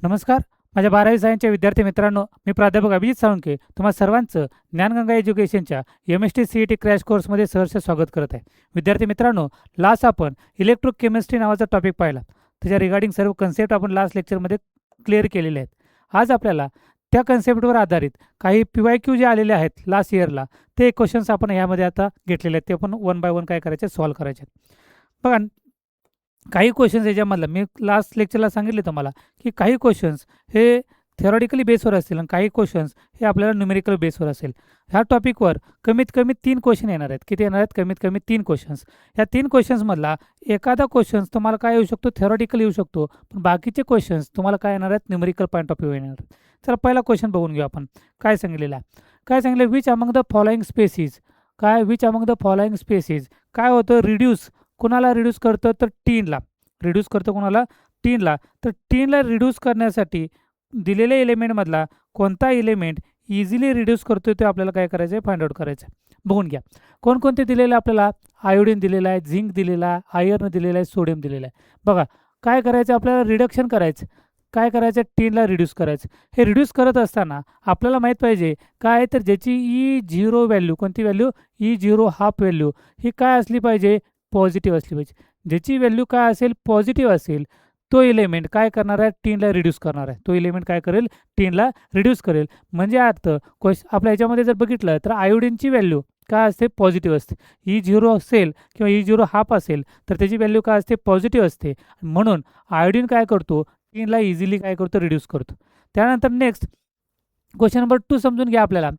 नमस्कार. माझ्या 12वी सायन्सच्या विद्यार्थी मित्रांनो, मी प्राध्यापक अभिजित साळुंखे तुम्हा सर्वांचं ज्ञानगंगा एज्युकेशनच्या MST CET क्रॅश कोर्समध्ये सहर्ष स्वागत करत आहे. विद्यार्थी मित्रांनो, लास्ट आपण इलेक्ट्रोकेमिस्ट्री नावाचा टॉपिक पाहिला. त्याच्या रिगार्डिंग सर्व कन्सेप्ट आपण लास्ट लेक्चरमध्ये क्लिअर केलेले आहेत. आज आपल्याला त्या कन्सेप्टवर आधारित काही PYQ जे आलेले आहेत लास्ट इयरला, ते क्वेश्चन्स आपण यामध्ये आता घेतलेले आहेत. ते आपण वन बाय वन काय करायचे, सॉल्व्ह करायचे. बघा, काही क्वेश्चन्स याच्यामधलं मी लास्ट लेक्चरला सांगितले तुम्हाला की काही क्वेश्चन्स हे थेरॉटिकली बेसवर असतील आणि काही क्वेश्चन्स हे आपल्याला न्यूमेरिकल बेसवर असेल. ह्या टॉपिकवर कमीत कमी 3 क्वेश्चन येणार आहेत. किती येणार आहेत? कमीत कमी 3 क्वेश्चन्स. ह्या 3 क्वेश्चन्समधला एखादा क्वेश्चन्स तुम्हाला काय येऊ शकतो, थेरॉटिकल येऊ शकतो, पण बाकीचे क्वेश्चन्स तुम्हाला काय येणार आहेत, न्यूमेरिकल पॉईंट ऑफ व्ह्यू येणार आहेत. चला पहिला क्वेश्चन बघून घेऊ आपण. काय सांगितलेलं आहे? काय सांगितलं, which among the following species. काय which among the following species काय होतं, रिड्यूस कुणाला रिड्यूस करतं, तर टीनला रिड्यूस करतो. कोणाला? टीनला. तर टीनला रिड्यूस करण्यासाठी दिलेल्या एलिमेंटमधला कोणता एलिमेंट इझिली रिड्यूस करतो ते आपल्याला काय करायचं आहे, फाइंड आउट करायचं आहे. बघून घ्या कोणकोणते दिलेलं आपल्याला. आयोडीन दिलेला आहे, झिंक दिलेला आहे, आयर्न दिलेला आहे, सोडियम दिलेला आहे. बघा काय करायचं आपल्याला, रिडक्शन करायचं. काय करायचं, टीनला रिड्यूस करायचं. हे रिड्यूस करत असताना आपल्याला माहीत पाहिजे काय, तर ज्याची E0 व्हॅल्यू, कोणती व्हॅल्यू, E0 हाफ व्हॅल्यू ही काय असली पाहिजे, पॉझिटिव्ह असली पाहिजे. ज्याची व्हॅल्यू काय असेल, पॉझिटिव्ह असेल, तो एलिमेंट काय करणार आहे, टीनला रिड्यूस करणार आहे. तो एलिमेंट काय करेल, टीनला रिड्यूस करेल. म्हणजे अर्थ आपल्या ह्याच्यामध्ये जर बघितलं तर आयोडीनची व्हॅल्यू काय असते, पॉझिटिव्ह असते. E0 असेल किंवा E0 हाफ असेल तर त्याची व्हॅल्यू काय असते, पॉझिटिव्ह असते. म्हणून आयोडीन काय करतो, टीनला इझिली काय करतो, रिड्यूस करतो. त्यानंतर नेक्स्ट क्वेश्चन नंबर 2 समजून घ्या. आपल्याला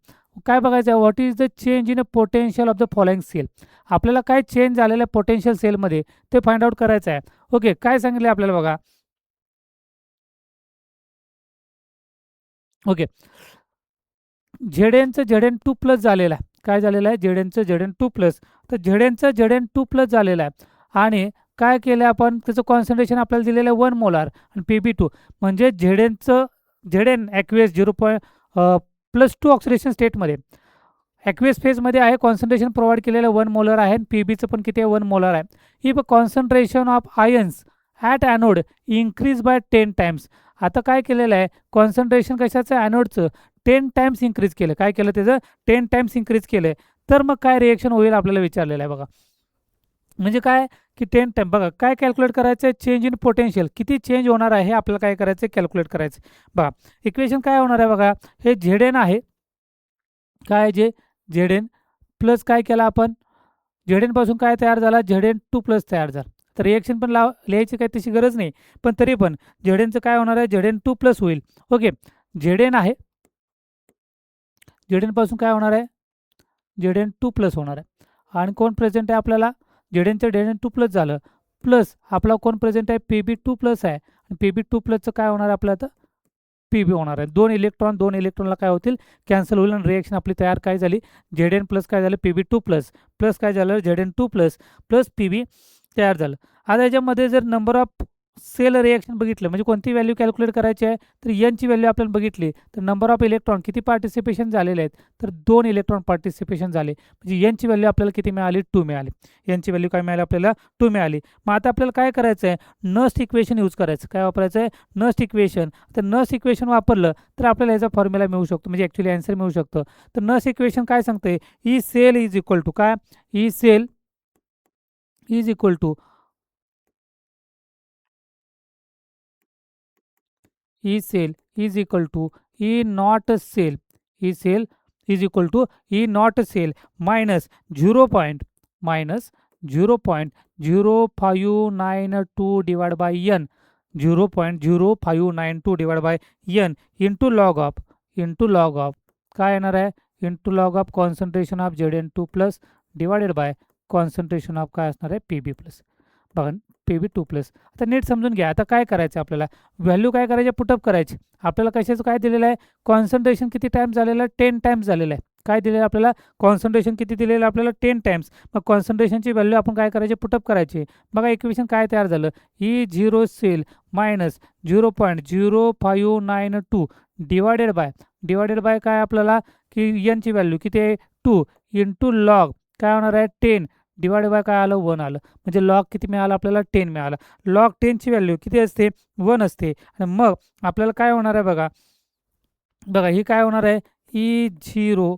काय बघायचं आहे, what is the change in a potential of the following cell. आपल्याला काय चेंज झालेलं आहे पोटेन्शियल सेलमध्ये ते फाइंड आउट करायचं आहे. ओके, काय सांगितले आपल्याला बघा. ओके, झेडेनचं ZN2 प्लस झालेलं आहे. काय झालेलं आहे, झेडेनचं ZN2 प्लस. तर झेडेनचं ZN2 प्लस झालेलं आहे आणि काय केलं आपण, त्याचं कॉन्सन्ट्रेशन आपल्याला दिलेलं आहे 1 मोलार आणि PB2. म्हणजे झेडेन ॲक्वेस 0+2 ऑक्सिडेशन स्टेटमध्ये ॲक्वेस फेजमध्ये आहे. कॉन्सन्ट्रेशन प्रोव्हाइड केलेलं 1 मोलर आहे आणि PBचं पण किती आहे, 1 मोलर आहे. ही concentration of ions at anode increase by 10 times. आता काय केलेलं आहे, कॉन्सन्ट्रेशन कशाचं, ॲनोडचं 10 टाइम्स इन्क्रीज केलं. काय केलं, त्याचं 10 टाइम्स इन्क्रीज केलं. तर मग काय रिएक्शन होईल आपल्याला विचारलेलं आहे बघा. म्हणजे काय की 10 टाइम. बघा काय कॅल्क्युलेट करायचं आहे, चेंज इन पोटेन्शियल किती चेंज होणार आहे हे आपल्याला काय करायचं आहे, कॅल्क्युलेट करायचं. बघा इक्वेशन काय होणार आहे बघा, हे झेडेन आहे. काय जे झेडेन प्लस काय केला आपण, झेडेनपासून काय तयार झाला, ZN2 प्लस तयार झाला. तर रिएक्शन पण लिहायची काही तशी गरज नाही, पण तरी पण झेडेनचं काय होणार आहे, ZN2 प्लस होईल. ओके, झेडेन आहे, झेडेनपासून काय होणार आहे, ZN2 प्लस होणार आहे. आणि कोण प्रेझेंट आहे आपल्याला, झेडेनचं ZN2 प्लस झालं, प्लस आपला कोण प्रेझेंट आहे, PB2 प्लस आहे. आणि PB2 प्लसचं काय होणार आहे आपलं, आता PB होणार आहे. दोन इलेक्ट्रॉनला काय होतील, कॅन्सल होईल आणि रिएक्शन आपली तयार काय झाली, ZN प्लस काय झालं, PB2 प्लस प्लस काय झालं, ZN2 प्लस प्लस PB तयार झालं. आता याच्यामध्ये जर नंबर ऑफ सेल रिएक्शन बघितलं, म्हणजे कोणती व्हॅल्यू कॅल्क्युलेट करायची आहे, तर Nची व्हॅल्यू आपल्याला बघितली तर नंबर ऑफ इलेक्ट्रॉन किती पार्टिसिपेशन झालेले आहेत, तर 2 इलेक्ट्रॉन पार्टिसिपेशन झाले. म्हणजे Nची व्हॅल्यू आपल्याला किती मिळाली, 2 मिळाली. Nची व्हॅल्यू काय मिळाली आपल्याला, 2 मिळाली. मग आता आपल्याला काय करायचं आहे, नस्ट इक्वेशन यूज करायचं. काय वापरायचं आहे, नस्ट इक्वेशन. तर नस्ट इक्वेशन वापरलं तर आपल्याला याचा फॉर्म्युला मिळू शकतो, म्हणजे ॲक्च्युली आन्सर मिळू शकतं. तर नस्ट इक्वेशन काय सांगते, E cell is equal to काय, E cell is equal to E cell is equal to E not cell. E cell is equal to E not cell minus 0.0592 divided by N. 0.0592 divided by N into log of काय येणार आहे, into log of concentration of ZN2 plus divided by concentration of काय असणार आहे, PB plus. बघा PB2 plus. आता नीट समजून घ्या. आता काय करायचं आपल्याला, व्हॅल्यू काय करायची, पुटअप करायची. आपल्याला कशाचं काय दिलेलं आहे, कॉन्सन्ट्रेशन किती टाइम्स झालेलं आहे, 10 टाइम्स झालेलं आहे. काय दिलेलं आहे आपल्याला, कॉन्सन्ट्रेशन किती दिलेलं आहे आपल्याला, 10 टाइम्स. मग कॉन्सन्ट्रेशनची व्हॅल्यू आपण काय करायची, पुटअप करायची. बघा इक्वेशन काय तयार झालं, E0 sale minus 0.0592 divided by काय आपल्याला, की Nची व्हॅल्यू किती आहे, 2 इंटू लॉग काय होणार आहे, 10 डिवाइड बाय काय आलं 1 आलं. म्हणजे लॉग किती मिळालं आपल्याला 10 मिळालं. लॉग 10ची व्हॅल्यू किती असते 1 असते. आणि मग आपल्याला काय होणार आहे बघा, बघा ही काय होणार आहे E0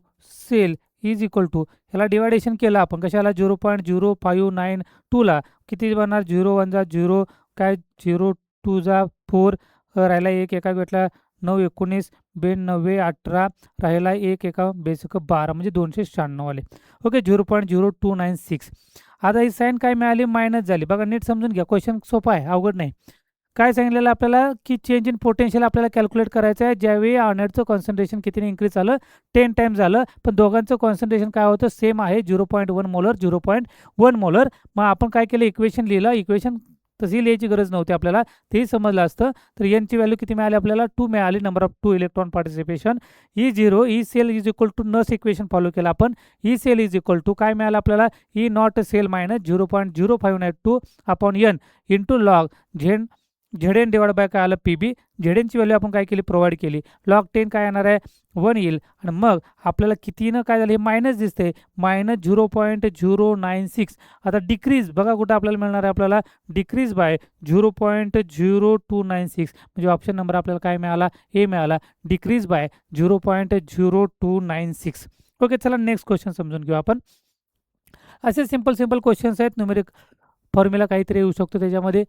cell is equal to ह्याला डिवायडेशन केलं आपण कशाला 0.0592ला किती बनणार 0 1 जा 0 काय 0 2 जा 4 राहिला एक एका भेटला 9 19 92 18 राहिला एक एका बेसिक 12 म्हणजे 296 आले. ओके 0.0296. आता ही साईन काय मिळाली मायनस झाली. बघा नीट समजून घ्या, क्वेश्चन सोपा आहे अवघड नाही. काय सांगितलेलं आपल्याला की चेंज इन पोटेन्शियल आपल्याला कॅल्क्युलेट करायचं आहे. ज्यावेळी अनॅडचं कॉन्सन्ट्रेशन कितीने इन्क्रीज झालं 10 टाइम झालं, पण दोघांचं कॉन्सन्ट्रेशन काय होतं सेम आहे 0.1 मोलर 0.1 मोलर. मग आपण काय केलं इक्वेशन लिहिलं, इक्वेशन तशी लिहायची गरज नव्हती आपल्याला, तेही समजलं असतं. तर एनची व्हॅल्यू किती मिळाली आपल्याला 2 मिळाली, number of 2 electron participation. E0 E cell is equal to नस इक्वेशन फॉलो केलं आपण. E cell is equal to काय मिळालं आपल्याला E not cell minus 0.0592 upon N into log Z divide by काय आलं पी बी. झेडची व्हॅल्यू आपण काय केली प्रोव्हाइड केली. लॉग 10 काय येणार आहे 1 येईल. आणि मग आपल्याला कितीनं काय झालं हे मायनस दिसते मायनस 0.096. आता डिक्रीज बघा कुठं आपल्याला मिळणार आहे आपल्याला डिक्रीज बाय 0.0296. म्हणजे ऑप्शन नंबर आपल्याला काय मिळाला ए मिळाला डिक्रीज बाय 0.0296. ओके चला नेक्स्ट क्वेश्चन समजून घेऊ आपण. असे सिंपल क्वेश्चन्स आहेत, न्यूमेरिक फॉर्म्युला काहीतरी येऊ शकतो त्याच्यामध्ये.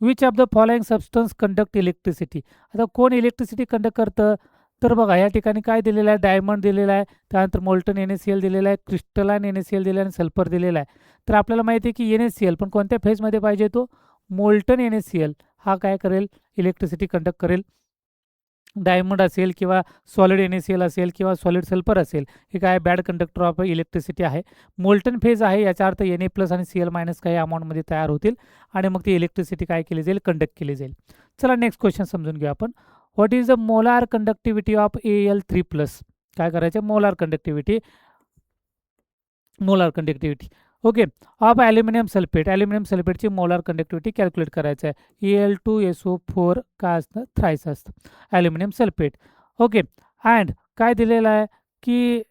Which of the following substance conduct electricity. आता कोण इलेक्ट्रिसिटी कंडक्ट करतं तर बघा या ठिकाणी काय दिलेलं आहे डायमंड दिलेला आहे, त्यानंतर मोल्टन NaCl दिलेला आहे, क्रिस्टलाइन NaCl दिलेला आहे आणि सल्फर दिलेला आहे. तर आपल्याला माहिती आहे की NaCl पण कोणत्या फेजमध्ये पाहिजे तो मोल्टन NaCl हा काय करेल इलेक्ट्रिसिटी कंडक्ट करेल. डायमंड असेल किंवा सॉलिड NaCl असेल किंवा सॉलिड सल्फर असेल हे काय बॅड कंडक्टर ऑफ इलेक्ट्रिसिटी आहे. मोल्टन फेज आहे याचा अर्थ Na+ आणि Cl- काही अमाऊंटमध्ये तयार होतील आणि मग ती इलेक्ट्रिसिटी काय केली जाईल कंडक्ट केली जाईल. चला नेक्स्ट क्वेश्चन समजून घेऊ आपण. What is the molar conductivity of Al3+. काय करायचं molar conductivity okay of aluminium सल्फेटची मोलार कंडक्टिव्हिटी कॅल्क्युलेट करायचं आहे. Al2SO4 काय असतं थ्राईस असतं ॲल्युमिनियम सल्फेट. ओके अँड काय दिलेलं आहे की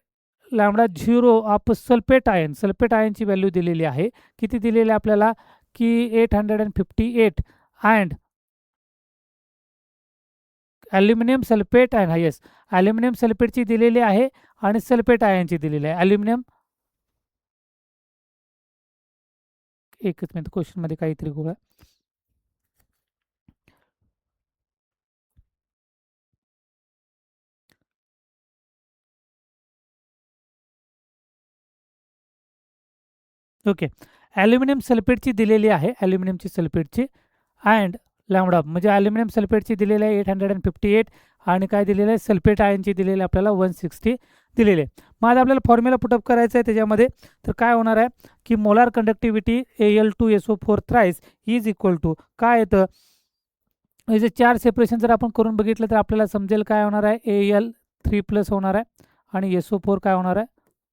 λ0 ऑफ सल्फेट आयनची व्हॅल्यू दिलेली आहे. किती दिलेली आहे आपल्याला की 858 and aluminium sulphate and yes aluminium सल्फेटची दिलेली आहे आणि सल्फेट आयनची दिलेली आहे. ॲल्युमिनियम एकच मिनिट क्वेश्चनमध्ये काहीतरी गोळा ओके ॲल्युमिनियम सल्फेटची दिलेली आहे ॲल्युमिनियमची सल्फेटची अँड लॅम्बडा म्हणजे ॲल्युमिनियम सल्फेटची दिलेली आहे 858 आणि काय दिलेलं आहे सल्फेट आयनची दिलेली आपल्याला 160 दिलेली आहे. मग आता आपल्याला फॉर्म्युला पुटअप करायचं आहे त्याच्यामध्ये. तर काय होणार आहे की molar conductivity Al2SO4 thrice is equal to काय येतं याचे 4 सेपरेशन जर आपण करून बघितलं तर आपल्याला समजेल काय होणार आहे Al3+ होणार आहे आणि SO4 काय होणार आहे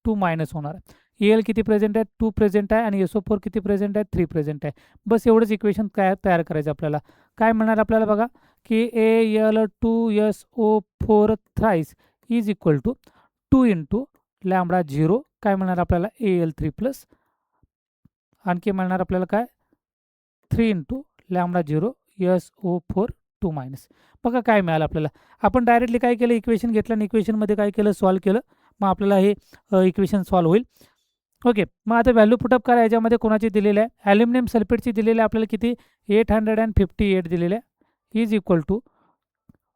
2- होणार आहे. Al किती प्रेझेंट आहे 2 प्रेझेंट आहे आणि SO4 किती प्रेझेंट आहे 3 प्रेझेंट आहे. बस एवढंच इक्वेशन काय तयार करायचं आपल्याला. काय म्हणणार आपल्याला बघा की Al2SO4 thrice is equal to 2 into λ0 काय म्हणणार आपल्याला Al3+ आणखी म्हणणार आपल्याला काय 3 इंटू λ0 SO4 2-. बघा काय मिळालं आपल्याला. आपण डायरेक्टली काय केलं इक्वेशन घेतलं आणि इक्वेशनमध्ये काय केलं सॉल्व्ह केलं. मग आपल्याला हे इक्वेशन सॉल्व्ह होईल. ओके मग आता व्हॅल्यू पुटअप करा. याच्यामध्ये कोणाची दिलेली आहे ॲल्युमिनियम सल्फेटची दिलेली आहे आपल्याला किती 858 दिलेले आहे इज इक्वल टू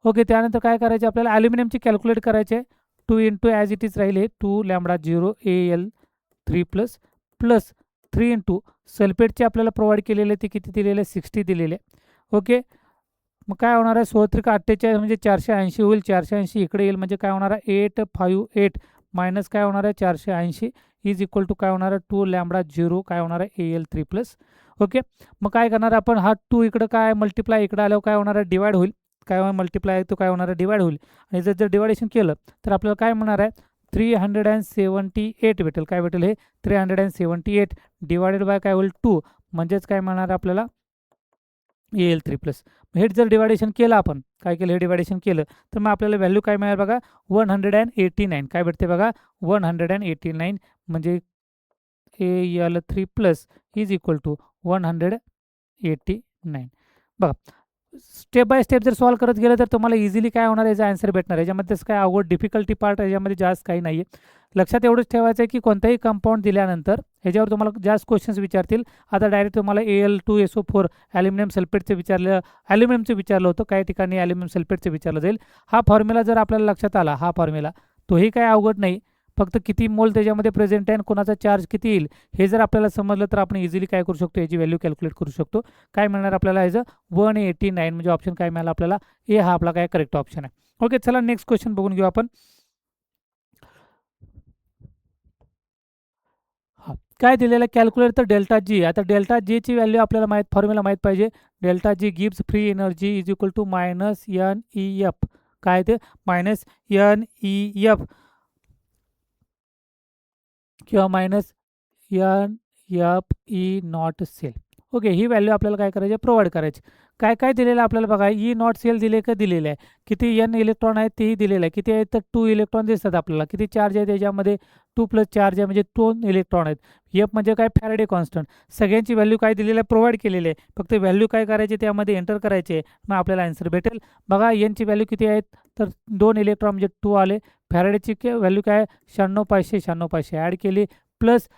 ओके त्यानंतर काय करायचे आपल्याला ॲल्युमिनियमची कॅल्क्युलेट करायचे 2 इंटू ॲज इट इज राहिले 2 λ0 Al3+ प्लस 3 इंटू सल्फेटचे आपल्याला प्रोव्हाइड केलेले ते किती दिलेले 60 दिलेले. ओके मग काय होणार आहे 16×48 म्हणजे 480 होईल. 480 इकडे येईल म्हणजे काय होणार आहे 858 मायनस काय होणार आहे 480 इज इक्वल टू काय होणार आहे 2 λ0 काय होणार आहे Al3+. ओके मग काय करणार आपण हा 2 इकडं काय मल्टिप्लाय इकडं आल्यावर काय होणार आहे डिवाइड होईल. काय मल्टिप्लाय तो काय होणार आहे डिवाइड होईल आणि जर डिवायडेशन केलं तर आपल्याला काय म्हणणार आहे 378 भेटेल. काय भेटेल हे 378 डिवायडेड बाय काय होईल 2 म्हणजेच काय म्हणणार आपल्याला Al3+. हे जर डिवायडेशन केलं आपण काय केलं हे डिवायडेशन केलं तर मग आपल्याला व्हॅल्यू काय मिळेल बघा 189 काय भेटते बघा 189 म्हणजे AL3 plus is equal to 189. बघा, स्टेप बाय स्टेप जर सॉल्व करत गेलं तर तुम्हाला इझिली काय होणार, याचा आन्सर भेटणार. याच्यामध्येच काय अवघड डिफिकल्टी पार्ट याच्यामध्ये जास्त काही नाही आहे. लक्षात एवढंच ठेवायचं आहे की कोणताही कंपाऊंड दिल्यानंतर ह्याच्यावर तुम्हाला जास्त क्वेश्चन्स विचारतील. आता डायरेक्ट तुम्हाला Al2SO4 ॲल्युमिनियम सल्फेटचं विचारलं होतं, काही ठिकाणी ॲल्युमिनियम सल्फेटचं विचारलं जाईल. हा फॉर्म्युला जर आपल्याला लक्षात आला, हा फॉर्म्युला, तोही काय अवघड नाही. फक्त किती मोल त्याच्यामध्ये प्रेझेंट आहे आणि कोणाचा चार्ज किती येईल हे जर आपल्याला समजलं तर आपण इझिली काय करू शकतो, याची व्हॅल्यू कॅल्क्युलेट करू शकतो. काय मिळणार आपल्याला, याचं 189, म्हणजे ऑप्शन काय मिळाला आपल्याला, ए हा आपला काय करेक्ट ऑप्शन आहे. ओके, चला नेक्स्ट क्वेश्चन बघून घेऊ आपण. हा, काय दिलेलं कॅल्क्युलेट तर डेल्टा जी. आता डेल्टा जीची व्हॅल्यू आपल्याला फॉर्म्युला माहीत पाहिजे. डेल्टा जी गिव्स free energy is equal to minus NEF. काय ते मायनस NEF किंवा मायनस NF(E0 cell). ओके, ही व्हॅल्यू आपल्याला काय करायची, प्रोव्हाइड करायची. काय काय दिलेलं आहे आपल्याला बघा, E0 cell दिले का दिलेलं आहे, किती N इलेक्ट्रॉन आहेत तेही दिलेलं आहे, किती आहेत तर 2 इलेक्ट्रॉन दिसतात आपल्याला, किती चार्ज आहे त्याच्यामध्ये 2 प्लस चार्ज आहे म्हणजे 2 इलेक्ट्रॉन आहेत. F म्हणजे काय, फॅरेडे कॉन्स्टंट. सगळ्यांची व्हॅल्यू काय दिलेलं आहे, प्रोव्हाइड केलेली आहे. फक्त व्हॅल्यू काय करायची, त्यामध्ये एंटर करायचे, मग आपल्याला आन्सर भेटेल. बघा Nची व्हॅल्यू किती आहेत तर 2 इलेक्ट्रॉन म्हणजे 2 आले. फॅरेडेची व्हॅल्यू काय 96,500 ॲड केली, प्लस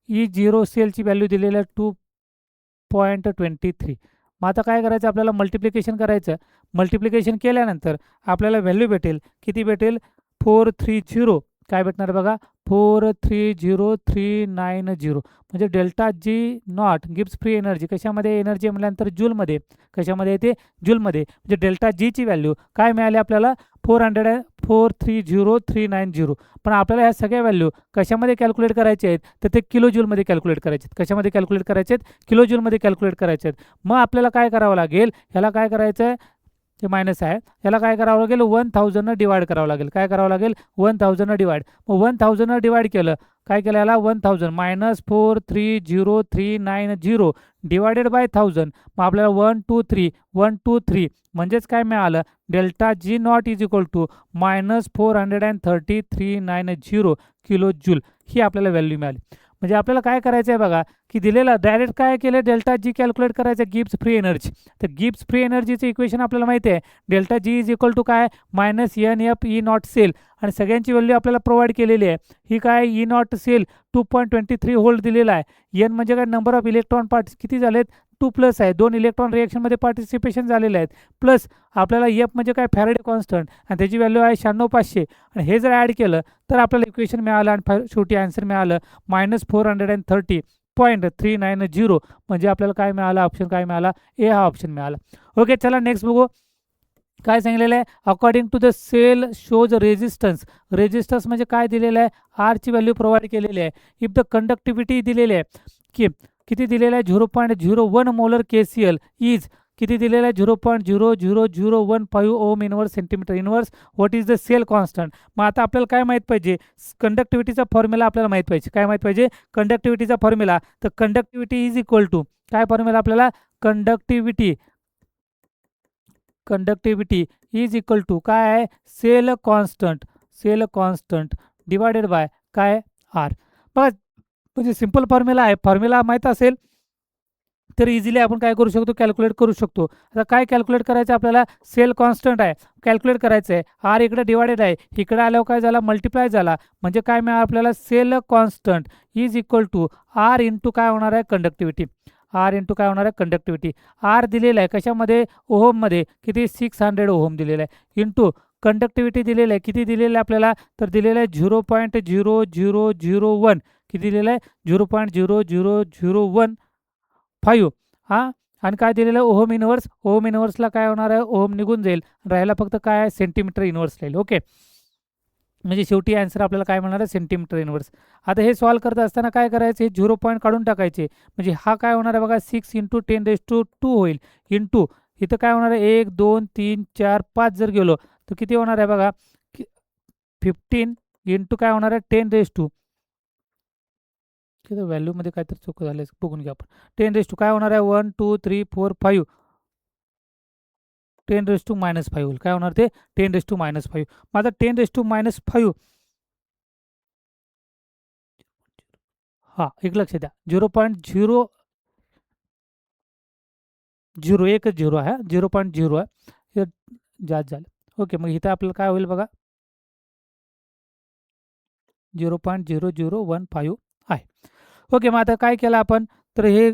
E0 सेलची व्हॅल्यू दिलेली आहे 2.23. मग आता काय करायचं, आपल्याला मल्टिप्लिकेशन करायचं. मल्टिप्लिकेशन केल्यानंतर आपल्याला व्हॅल्यू भेटेल, किती भेटेल 430. काय भेटणार बघा, 430,390. म्हणजे डेल्टा जी नॉट गिव्स फ्री एनर्जी, कशामध्ये एनर्जी म्हटल्यानंतर जूलमध्ये, कशामध्ये येते जूलमध्ये. म्हणजे डेल्टा जीची व्हॅल्यू काय मिळाली आपल्याला 430,390. पण आपल्याला ह्या सगळ्या व्हॅल्यू कशामध्ये कॅल्क्युलेट करायचे आहेत तर ते किलो जूलमध्ये कॅल्क्युलेट करायचे आहेत. कशामध्ये कॅल्क्युलेट करायचे आहेत, किलो जूलमध्ये कॅल्क्युलेट करायचे आहेत. मग आपल्याला काय करावं लागेल, ह्याला काय करायचं आहे, ते मायनस आहे, याला काय करावं लागेल 1000 डिवाइड करावं लागेल. काय करावं लागेल 1000 डिवाइड. मग 1000 डिवाइड केलं, काय केलं याला 1000 मायनस 430,390 डिवायडेड बाय 1000. मग आपल्याला 123 म्हणजेच काय मिळालं, delta G not is equal to minus 430,390 kilo joule. ही आपल्याला व्हॅल्यू मिळाली. म्हणजे आपल्याला काय करायचं आहे बघा, की दिलेलं डायरेक्ट काय केलं, डेल्टा जी कॅल्क्युलेट करायचं, गिव्स फ्री एनर्जी. तर गिव्स फ्री एनर्जीचं इक्वेशन आपल्याला माहिती आहे, delta G is equal to काय मायनस NF(E0 cell). आणि सगळ्यांची व्हॅल्यू आपल्याला प्रोव्हाइड केलेली आहे. ही काय E0 cell 2.23 व्होल्ट दिलेला आहे. N म्हणजे काय, नंबर ऑफ इलेक्ट्रॉन पार्ट्स किती झालेत 2 प्लस आहे, 2 इलेक्ट्रॉन रिएक्शनमध्ये पार्टिसिपेशन झालेले आहेत. प्लस आपल्याला F म्हणजे काय, फॅरेडे कॉन्स्टंट, आणि त्याची व्हॅल्यू आहे 96,500. आणि हे जर ॲड केलं तर आपल्याला इक्वेशन मिळालं आणि शेवटी आन्सर मिळालं मायनस 430.390. म्हणजे आपल्याला काय मिळालं, ऑप्शन काय मिळाला, ए हा ऑप्शन मिळाला. ओके, चला नेक्स्ट बघू. काय सांगितलेलं आहे, according to the cell shows resistance. Resistance म्हणजे काय दिलेलं आहे, आरची व्हॅल्यू प्रोव्हाइड केलेली आहे. इफ द कंडक्टिव्हिटी दिलेली आहे की किती दिलेलं आहे 0.01 मोलर KCl इज किती दिलेलं आहे 0.00015 ohm inverse centimetre inverse. What is the cell constant. मग आता आपल्याला काय माहीत पाहिजे, कंडक्टिव्हिटीचा फॉर्म्युला आपल्याला माहीत पाहिजे. काय माहीत पाहिजे, कंडक्टिव्हिटीचा फॉर्म्युला. तर कंडक्टिव्हिटी इज इक्वल टू काय फॉर्म्युला आपल्याला, कंडक्टिव्हिटी इज इक्वल टू काय आहे, सेल कॉन्स्टंट डिवायडेड बाय काय आर. बस, म्हणजे सिंपल फॉर्म्युला आहे. फॉर्म्युला माहीत असेल तर इझिली आपण काय करू शकतो, कॅल्क्युलेट करू शकतो. आता काय कॅल्क्युलेट करायचं आपल्याला, सेल कॉन्स्टंट आहे, कॅल्क्युलेट करायचं आहे. आर इकडे डिवायडेड आहे, इकडे आल्यावर काय झाला, मल्टिप्लाय झाला. म्हणजे काय मिळालं आपल्याला, cell constant is equal to R into काय होणार आहे, कंडक्टिव्हिटी. आर इंटू काय होणार आहे, कंडक्टिव्हिटी. आर दिलेलं आहे कशामध्ये, ओहममध्ये, किती 600 ओहम दिलेलं आहे, इंटू कंडक्टिव्हिटी दिलेलं आहे, किती दिलेलं आहे आपल्याला तर दिलेलं आहे 0.0001. किती दिलेलं आहे 0.00015. हां, आणि काय दिलेलं आहे ओहम इनवर्स. ओहम इनवर्सला काय होणार आहे, ओहम निघून जाईल, राहायला फक्त काय आहे सेंटीमीटर इनवर्स राहील. ओके, म्हणजे शेवटी आन्सर आपल्याला काय मिळणार आहे, सेंटीमीटर इनवर्स. आता हे सॉल्व करत असताना काय करायचं, हे 0 पॉईंट काढून टाकायचे. म्हणजे हा काय होणार आहे बघा, 6 × 10⁻²² होईल, इंटू इथं काय होणार आहे 1 2 3 4 5 जर गेलो तर किती होणार आहे बघा, 15 इंटू काय होणार आहे 10⁻². तिथं व्हॅल्यूमध्ये काहीतरी चूक झाली बघून घ्या आपण. 10⁻² काय होणार आहे 1 2 3 4 5, 10⁻⁻5 होईल. काय होणार ते 10⁻⁻5. मग आता 10⁻⁻5 हां, एक लक्ष द्या 0.0 एकच 0 आहे. 0.0 आहे. हे जास्त झालं. ओके, मग इथं आपल्याला काय होईल बघा 0.0015 आहे. ओके, मग आता काय केलं आपण, तर हे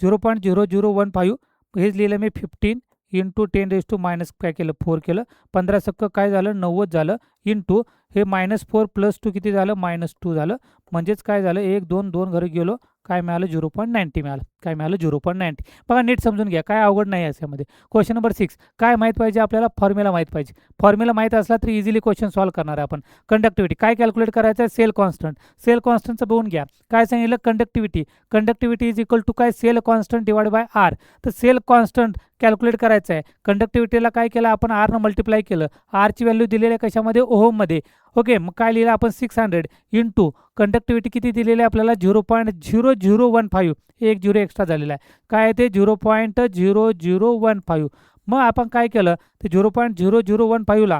0.0015 हेच लिहिलं मी 15 इंटू 10 मायनस काय केलं 4 केलं. 15 सक्क काय झालं 90 झालं इंटू हे -4 + 2 किती झालं -2 झालं. म्हणजेच काय झालं 1 2 2 घरी गेलो, काय मिळालं 0.90 मिळालं. काय मिळालं 0.90. बघा नीट समजून घ्या, काय अवघड नाही याच्यामध्ये. क्वेश्चन नंबर 6 काय माहीत पाहिजे आपल्याला, फॉर्म्युला माहीत पाहिजे. फॉर्म्युला माहीत असला तर इझिली क्वेश्चन सॉल्व्ह करणार आहे आपण. कंडक्टिव्हिटी काय कॅल्क्युलेट करायचं आहे, सेल कॉन्स्टंट. सेल कॉन्स्टंटचं बघून घ्या, काय सांगितलं conductivity. Conductivity is equal to काय cell constant divide by R. तर सेल कॉन्स्टंट कॅल्क्युलेट करायचं आहे. कंडक्टिव्हिटीला काय केलं आपण आरनं मल्टिप्लाय केलं. आरची व्हॅल्यू दिलेली आहे कशामध्ये ओहममध्ये. ओके, मग काय लिहिलं आपण 600 इंटू कंडक्टिव्हिटी किती दिलेली आहे आपल्याला 0.0015. एक 0 एक्स्ट्रा झालेला आहे. काय ते 0.0015. मग आपण काय केलं ते 0.0015ला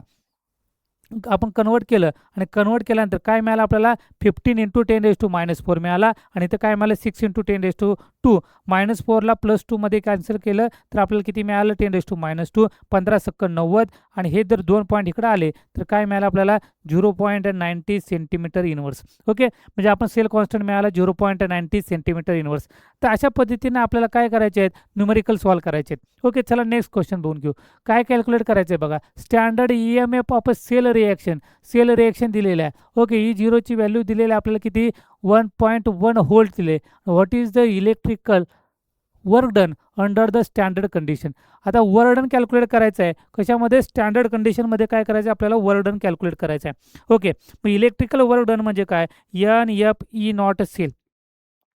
आपण कन्वर्ट केलं आणि कन्वर्ट केल्यानंतर काय मिळालं आपल्याला 15 इंटू 10⁻⁴ मिळाला आणि इथं काय मिळालं 6 इंटू 10⁻². -4ला +2 मध्ये कॅन्सल केलं तर आपल्याला किती मिळालं 10⁻². 15 सक्क 90 आणि हे जर 2 पॉईंट इकडे आले तर काय मिळालं आपल्याला 0.90 सेंटीमीटर इनवर्स. ओके, म्हणजे आपण सेल कॉन्स्टंट मिळाला 0.90 सेंटीमीटर इनवर्स. तर अशा पद्धतीने आपल्याला काय करायचे आहेत न्यूमेरिकल सॉल्व्ह करायचे आहेत. ओके, चला नेक्स्ट क्वेश्चन बघून घेऊ. काय कॅल्क्युलेट करायचं आहे बघा, standard EMF of a cell reaction. Cell reaction दिलेलं आहे. ओके, E0ची व्हॅल्यू दिलेली आहे आपल्याला किती 1.1 व्होल्ट दिले. What is the electrical work done under the standard condition. आता वर्क डन कॅल्क्युलेट करायचं आहे कशामध्ये स्टँडर्ड कंडिशनमध्ये. काय करायचं आपल्याला वर्क डन कॅल्क्युलेट करायचं आहे. ओके, मग इलेक्ट्रिकल वर्क डन म्हणजे काय NF E0 सेल.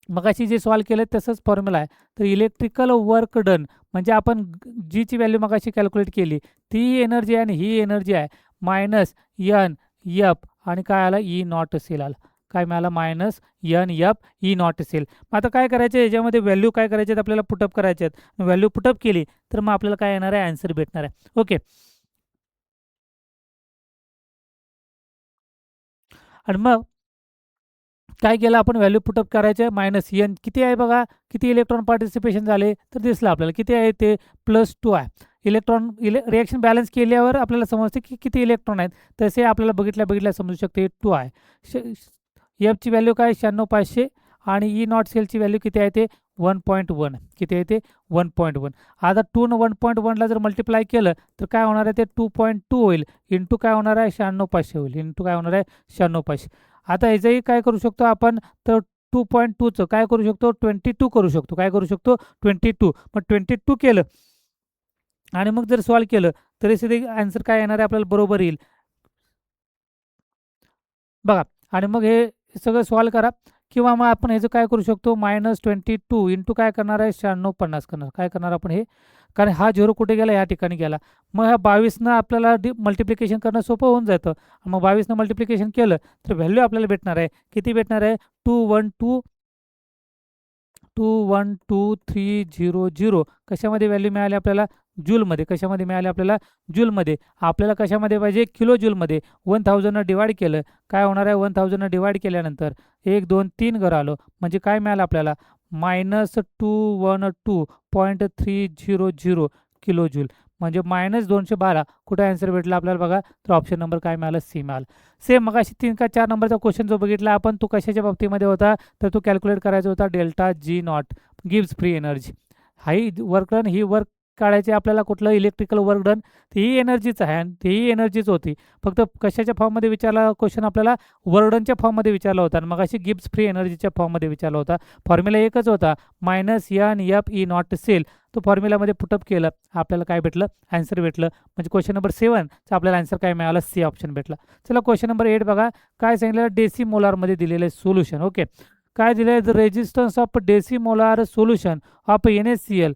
मगाशी जे सॉल्व्ह केलं तसंच फॉर्म्युला आहे. तर इलेक्ट्रिकल वर्क डन म्हणजे आपण जीची व्हॅल्यू मगाशी कॅल्क्युलेट केली ती एनर्जी आहे आणि ही एनर्जी आहे -NF आणि काय आला E0 सेल आला. काय मिळाला -NF E0 सेल. मग आता काय करायचं याच्यामध्ये व्हॅल्यू काय करायचे आहेत आपल्याला पुटअप करायचे आहेत. व्हॅल्यू पुटअप केली तर मग आपल्याला काय येणार आहे आन्सर भेटणार आहे. ओके, आणि मग काय केलं आपण व्हॅल्यू पुटअप करायचे -N किती आहे बघा, किती इलेक्ट्रॉन पार्टिसिपेशन झाले तर दिसलं आपल्याला किती आहे ते +2 आहे. इलेक्ट्रॉन रिएक्शन बॅलन्स केल्यावर आपल्याला समजते की किती इलेक्ट्रॉन आहेत. तसे आपल्याला बघितल्या समजू शकते 2 आहे. एफची व्हॅल्यू काय 96500 आणि E0 सेलची व्हॅल्यू किती आहे ते 1.1. किती आहे ते 1.1. आता 2 न 1.1ला जर मल्टिप्लाय केलं तर काय होणार आहे ते 2.2 होईल इंटू काय होणार आहे 96500 होईल इंटू काय होणार आहे 96500. आता ह्याचंही काय करू शकतो आपण तर 2.2चं काय करू शकतो 22 करू शकतो. काय करू शकतो 22. मग 22 केलं आणि मग जर सॉल्व्ह केलं तरी सुद्धा आन्सर काय येणार आहे आपल्याला बरोबर येईल बघा. आणि मग हे सगळं सॉल्व्ह करा किंवा मग आपण ह्याचं काय करू शकतो -22 इंटू काय करणार आहे 9650 करणार. काय करणार आपण हे, कारण हा 0 कुठे गेला या ठिकाणी गेला. मग ह्या 22नं आपल्याला मल्टिप्लिकेशन करणं सोपं होऊन जातं. मग 22नं मल्टिप्लिकेशन केलं तर व्हॅल्यू आपल्याला भेटणार आहे किती भेटणार आहे 2122300. कशामध्ये व्हॅल्यू मिळाली आपल्याला जूलमध्ये. कशामध्ये मिळाले आपल्याला जूलमध्ये. आपल्याला कशामध्ये पाहिजे किलो जूलमध्ये. 1000नं डिवाइड केलं काय होणार आहे 1000नं डिवाइड केल्यानंतर 1 2 3 घर आलं म्हणजे काय मिळालं आपल्याला -212.300 किलो जूल म्हणजे -212. कुठे आन्सर भेटला आपल्याला बघा तर ऑप्शन नंबर काय मिळाला सी मिळाला. सेम मग अशी 3 का 4 नंबरचा क्वेश्चन जो बघितला आपण तो कशाच्या बाबतीमध्ये होता तर तो कॅल्क्युलेट करायचा होता ΔG0 गिव्स फ्री एनर्जी. हाही वर्क डन ही वर्क काढायचे आपल्याला कुठलं इलेक्ट्रिकल वर्क डन ही एनर्जीच आहे आणि तीही एनर्जीच होती. फक्त कशाच्या फॉर्ममध्ये विचारला क्वेश्चन आपल्याला वर्क डनच्या फॉर्ममध्ये विचारला होता आणि मग अशी गिव्स फ्री एनर्जीच्या फॉर्ममध्ये विचारला होता. फॉर्म्युला एकच होता -NF E0 सेल. तो फॉर्म्युलामध्ये पुटअप केलं आपल्याला काय भेटलं आन्सर भेटलं. म्हणजे क्वेश्चन नंबर 7चा आपल्याला आन्सर काय मिळाला सी ऑप्शन भेटला. चला क्वेश्चन नंबर 8 बघा. काय सांगितलं डेसिमोलारमध्ये दिलेलं आहे सोल्युशन. ओके, काय दिलं आहे the resistance of decimolar solution of NaCl.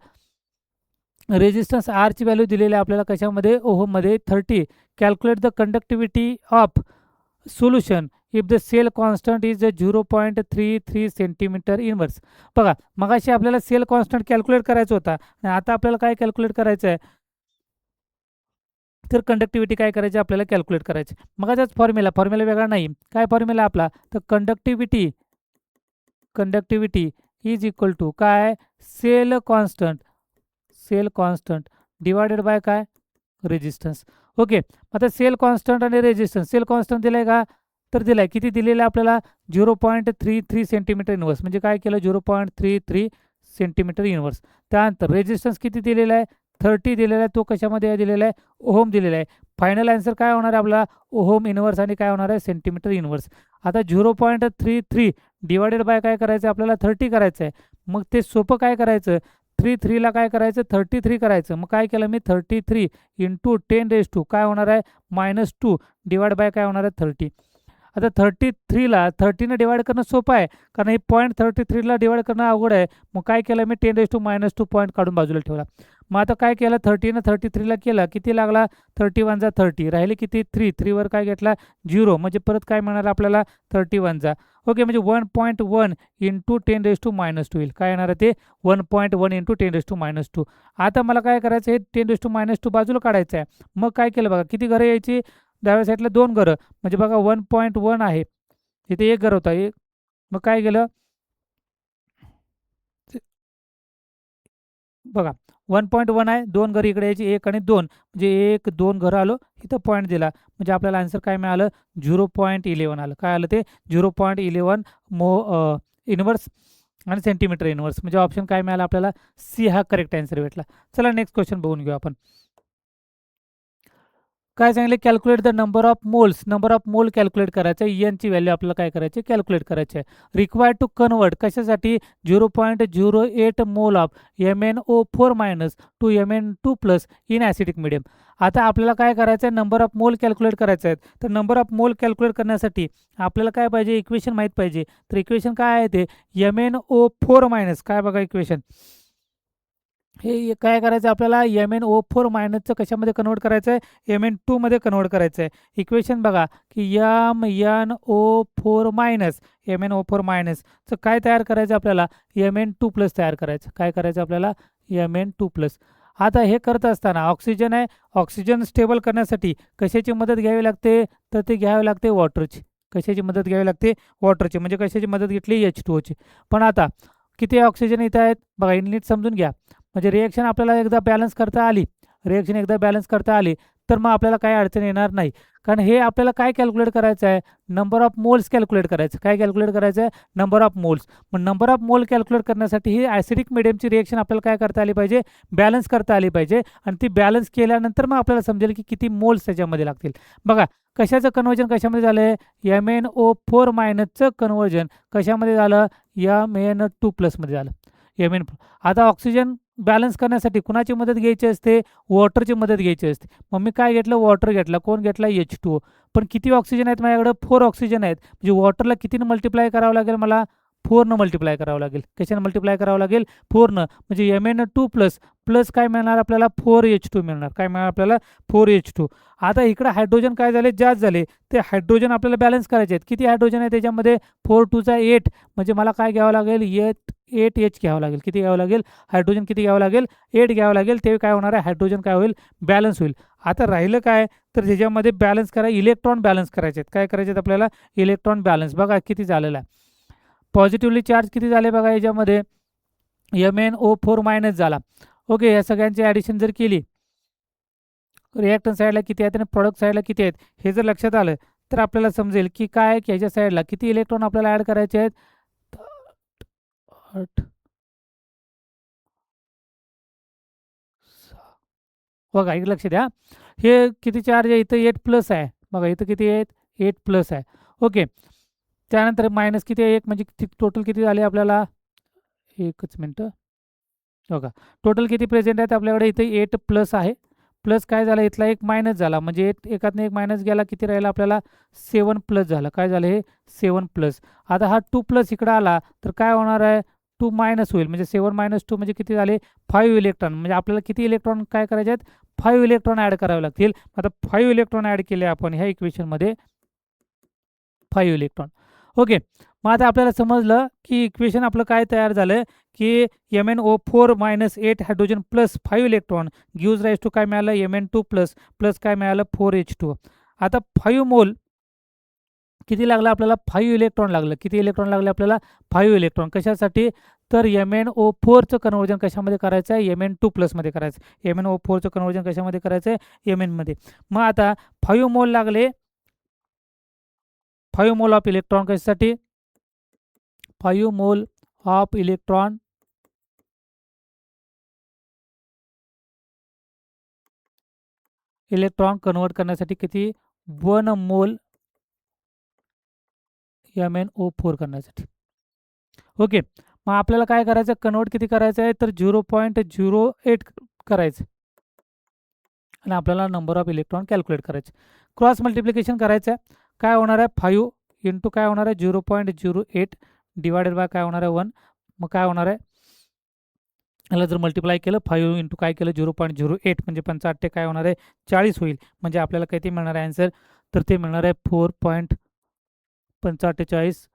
Resistance आरची व्हॅल्यू दिलेली आहे आपल्याला कशामध्ये ओहममध्ये 30. Calculate the conductivity of solution if the cell constant is 0.33 centimetre inverse. बघा मगाशी आपल्याला सेल कॉन्स्टंट कॅल्क्युलेट करायचा होता आणि आता आपल्याला काय कॅल्क्युलेट करायचं आहे तर कंडक्टिव्हिटी काय करायची आपल्याला कॅल्क्युलेट करायची. मगाचाच फॉर्म्युला वेगळा नाही. काय फॉर्म्युला आपला तर conductivity conductivity is equal to काय, सेल कॉन्स्टंट डिवायडेड बाय काय, रेजिस्टन्स. ओके, आता सेल कॉन्स्टंट आणि रेजिस्टन्स. सेल कॉन्स्टंट दिलाय का, तर दिलाय. किती दिलेलं आहे आपल्याला, 0.33 सेंटीमीटर इनवर्स, म्हणजे काय केलं, 0.33 सेंटीमीटर इनवर्स. त्यानंतर रेजिस्टन्स किती दिलेला आहे, 30 दिलेला आहे. तो कशामध्ये दिलेला आहे, ओहम दिलेला आहे. फायनल आन्सर काय होणार आहे आपला, ओहम इनवर्स आणि काय होणार आहे, सेंटीमीटर इनवर्स. आता 0.33 डिवायडेड बाय काय करायचं आपल्याला, 30 करायचं आहे. मग ते सोपं काय करायचं, 3ला काय करायचं, 33 करायचं. मग काय केलं मी, 33 इंटू 10⁻² काय होणार आहे, -2 डिवाइड बाय काय होणार आहे, 30. आता 33ला 30ने डिवाइड करणं सोपं आहे, कारण हे पॉईंट 33ला डिवाइड करणं अवघड आहे. मग काय केलं मी, 10⁻² पॉईंट काढून बाजूला ठेवला. मग आता काय केलं, 30ने 33ला केलं, किती लागला, 31 जा 30, राहिले किती, 3 वर काय घेतला, 0, म्हणजे परत काय मिळणार आपल्याला, 31 जा. ओके, म्हणजे 1.1 इंटू 10⁻² होईल. काय येणार आहे ते, 1.1 इंटू 10⁻². आता मला काय करायचं, हे 10⁻² बाजूला काढायचं आहे. मग काय केलं बघा, किती घरं यायची, डाव्या साईडला 2 घरं, म्हणजे बघा 1.1 आहे, इथे 1 घर होता. मग काय केलं बघा, 1.1 आहे, 2 घरं इकडे यायची, 1 आणि 2, म्हणजे 1 2 घरं आलो, इथं पॉईंट दिला, म्हणजे आपल्याला आन्सर काय मिळालं, 0.11 आलं. काय आलं ते, 0.11 इनवर्स आणि सेंटीमीटर इनवर्स, म्हणजे ऑप्शन काय मिळाला आपल्याला, सी हा करेक्ट आन्सर भेटला. चला नेक्स्ट क्वेश्चन बघून घेऊ आपण. काय सांगितले, calculate the number of moles. Number of mole calculate करायचं आहे, एनची व्हॅल्यू आपल्याला काय करायची, कॅल्क्युलेट करायची आहे. रिक्वायर्ड टू कन्वर्ट कशासाठी, 0.08 mole of MnO4 minus two Mn2+ in acidic medium. आता आपल्याला काय करायचं आहे, नंबर ऑफ मोल कॅल्क्युलेट करायचं आहे. तर नंबर ऑफ मोल कॅल्क्युलेट करण्यासाठी आपल्याला काय पाहिजे, इक्वेशन माहीत पाहिजे. तर इक्वेशन काय आहे ते, MnO4 मायनस, काय बघा इक्वेशन, हे काय करायचं आपल्याला, MnO4 मायनसचं कशामध्ये कन्वर्ट करायचं आहे, Mn2 मध्ये कन्वर्ट करायचं आहे. इक्वेशन बघा की MnO4 मायनस, MnO4 मायनसचं काय तयार करायचं आपल्याला, Mn2+ तयार करायचं. काय करायचं आपल्याला, Mn2+. आता हे करत असताना ऑक्सिजन आहे, ऑक्सिजन स्टेबल करण्यासाठी कशाची मदत घ्यावी लागते, तर ते घ्यावी लागते वॉटरची. कशाची मदत घ्यावी लागते, वॉटरची, म्हणजे कशाची मदत घेतली, H2O ची. पण आता किती ऑक्सिजन इथं आहेत बघा, नीट समजून घ्या. म्हणजे रिएक्शन आपल्याला एकदा बॅलन्स करता आली, तर मग आपल्याला काय अडचण येणार नाही. कारण हे आपल्याला काय कॅल्क्युलेट करायचं आहे, नंबर ऑफ मोल्स कॅल्क्युलेट करायचं. काय कॅल्क्युलेट करायचं आहे, नंबर ऑफ मोल्स. मग नंबर ऑफ मोल कॅल्क्युलेट करण्यासाठी ही ॲसिडिक मिडियमची रिएक्शन आपल्याला काय करता आली पाहिजे, बॅलन्स करता आली पाहिजे. आणि ती बॅलन्स केल्यानंतर मग आपल्याला समजेल की किती मोल्स त्याच्यामध्ये लागतील. बघा कशाचं कन्वर्जन कशामध्ये झालं आहे, MnO4 मायनसचं कन्वर्जन कशामध्ये झालं, Mn2+ मध्ये झालं. आता ऑक्सिजन बॅलन्स करण्यासाठी कुणाची मदत घ्यायची असते, वॉटरची मदत घ्यायची असते. मग मी काय घेतलं, वॉटर घेतला. कोण घेतला, H2O. पण किती ऑक्सिजन आहेत माझ्याकडे, 4 ऑक्सिजन आहेत. म्हणजे वॉटरला कितीनं मल्टिप्लाय करावं लागेल मला, 4 मल्टिप्लाय करावं लागेल. कशानं मल्टिप्लाय करावं लागेल, 4 म्हणजे Mn2+ प्लस काय मिळणार आपल्याला, 4H2 मिळणार. काय मिळणार आपल्याला, 4H2. आता इकडे हायड्रोजन काय झाले, जास्त झाले. ते हायड्रोजन आपल्याला बॅलन्स करायचे आहेत. किती हायड्रोजन आहे त्याच्यामध्ये, 4 2 8, म्हणजे मला काय घ्यावं लागेल, 8H घ्यावं लागेल. किती घ्यावं लागेल, हायड्रोजन किती घ्यावं लागेल, 8 घ्यावं लागेल. ते काय होणार आहे, हायड्रोजन काय होईल, बॅलन्स होईल. आता राहिलं काय, तर त्याच्यामध्ये बॅलन्स करा, इलेक्ट्रॉन बॅलन्स करायचे आहेत. काय करायचे आहेत आपल्याला, इलेक्ट्रॉन बॅलन्स. बघा किती झालेला आहे, पॉझिटिव्हली चार्ज किती झाले बघा याच्यामध्ये, MnO4 मायनस झाला. ओके, या सगळ्यांची ॲडिशन जर केली, रिॲक्टन साईडला किती आहेत आणि प्रॉडक्ट साईडला किती आहेत, हे जर लक्षात आलं तर आपल्याला समजेल की काय की ह्याच्या साईडला किती इलेक्ट्रॉन आपल्याला ॲड करायचे आहेत. बघा इकडे लक्ष द्या, हे किती चार्ज आहे, इथं 8+ आहे. बघा इथं किती आहेत, 8+ आहे. ओके, त्यानंतर मायनस किती आहे, 1, म्हणजे किती टोटल किती झाले आपल्याला, एकच मिनटं. बघा टोटल किती प्रेझेंट आहेत आपल्याकडे, इथे 8+ आहे. प्लस काय झालं, इथला 1 मायनस झाला, म्हणजे एकातनं 1 मायनस गेला, किती राहिला आपल्याला, 7+ झालं. काय झालं हे, 7+. आता हा 2+ इकडं आला तर काय होणार आहे, 2 मायनस होईल. म्हणजे 7 - 2 म्हणजे किती झाले, 5 इलेक्ट्रॉन. म्हणजे आपल्याला किती इलेक्ट्रॉन काय करायचे आहेत, 5 इलेक्ट्रॉन ॲड करावे लागतील. आता 5 इलेक्ट्रॉन ॲड केले आपण ह्या इक्वेशनमध्ये, 5 इलेक्ट्रॉन. ओके, मग आता आपल्याला समजलं की इक्वेशन आपलं काय तयार झालं की MnO4 minus 8 hydrogen plus 5 electron gives rise to काय मिळालं, Mn2+ प्लस काय मिळालं, 4H2. आता 5 मोल किती लागलं आपल्याला 5 इलेक्ट्रॉन लागलं. किती इलेक्ट्रॉन लागले आपल्याला 5 इलेक्ट्रॉन. कशासाठी तर MnO4चं कन्वर्जन कशामध्ये करायचं आहे Mn2+ मध्ये करायचं. MnO4चं कन्वर्जन कशामध्ये करायचं आहे Mn मध्ये. मग आता 5 मोल लागले 5 मोल ऑफ इलेक्ट्रॉन कशासाठी 5 मोल ऑफ इलेक्ट्रॉन कन्वर्ट करण्यासाठी किती 1 मोल MnO4 करण्यासाठी. ओके. मग आपल्याला काय करायचं कन्वर्ट किती करायचं आहे तर 0.08 करायचं आणि आपल्याला नंबर ऑफ इलेक्ट्रॉन कॅल्क्युलेट करायचे. क्रॉस मल्टिप्लिकेशन करायचं आहे. काय होणार आहे 5 इंटू काय होणार आहे 0.08 डिवायडेड बाय काय होणार आहे 1. मग काय होणार आहे याला जर मल्टिप्लाय केलं 5 इंटू काय केलं 0.08 म्हणजे 5 काय होणार आहे 40 होईल. म्हणजे आपल्याला किती मिळणार आहे आन्सर तर ते मिळणार आहे 4.45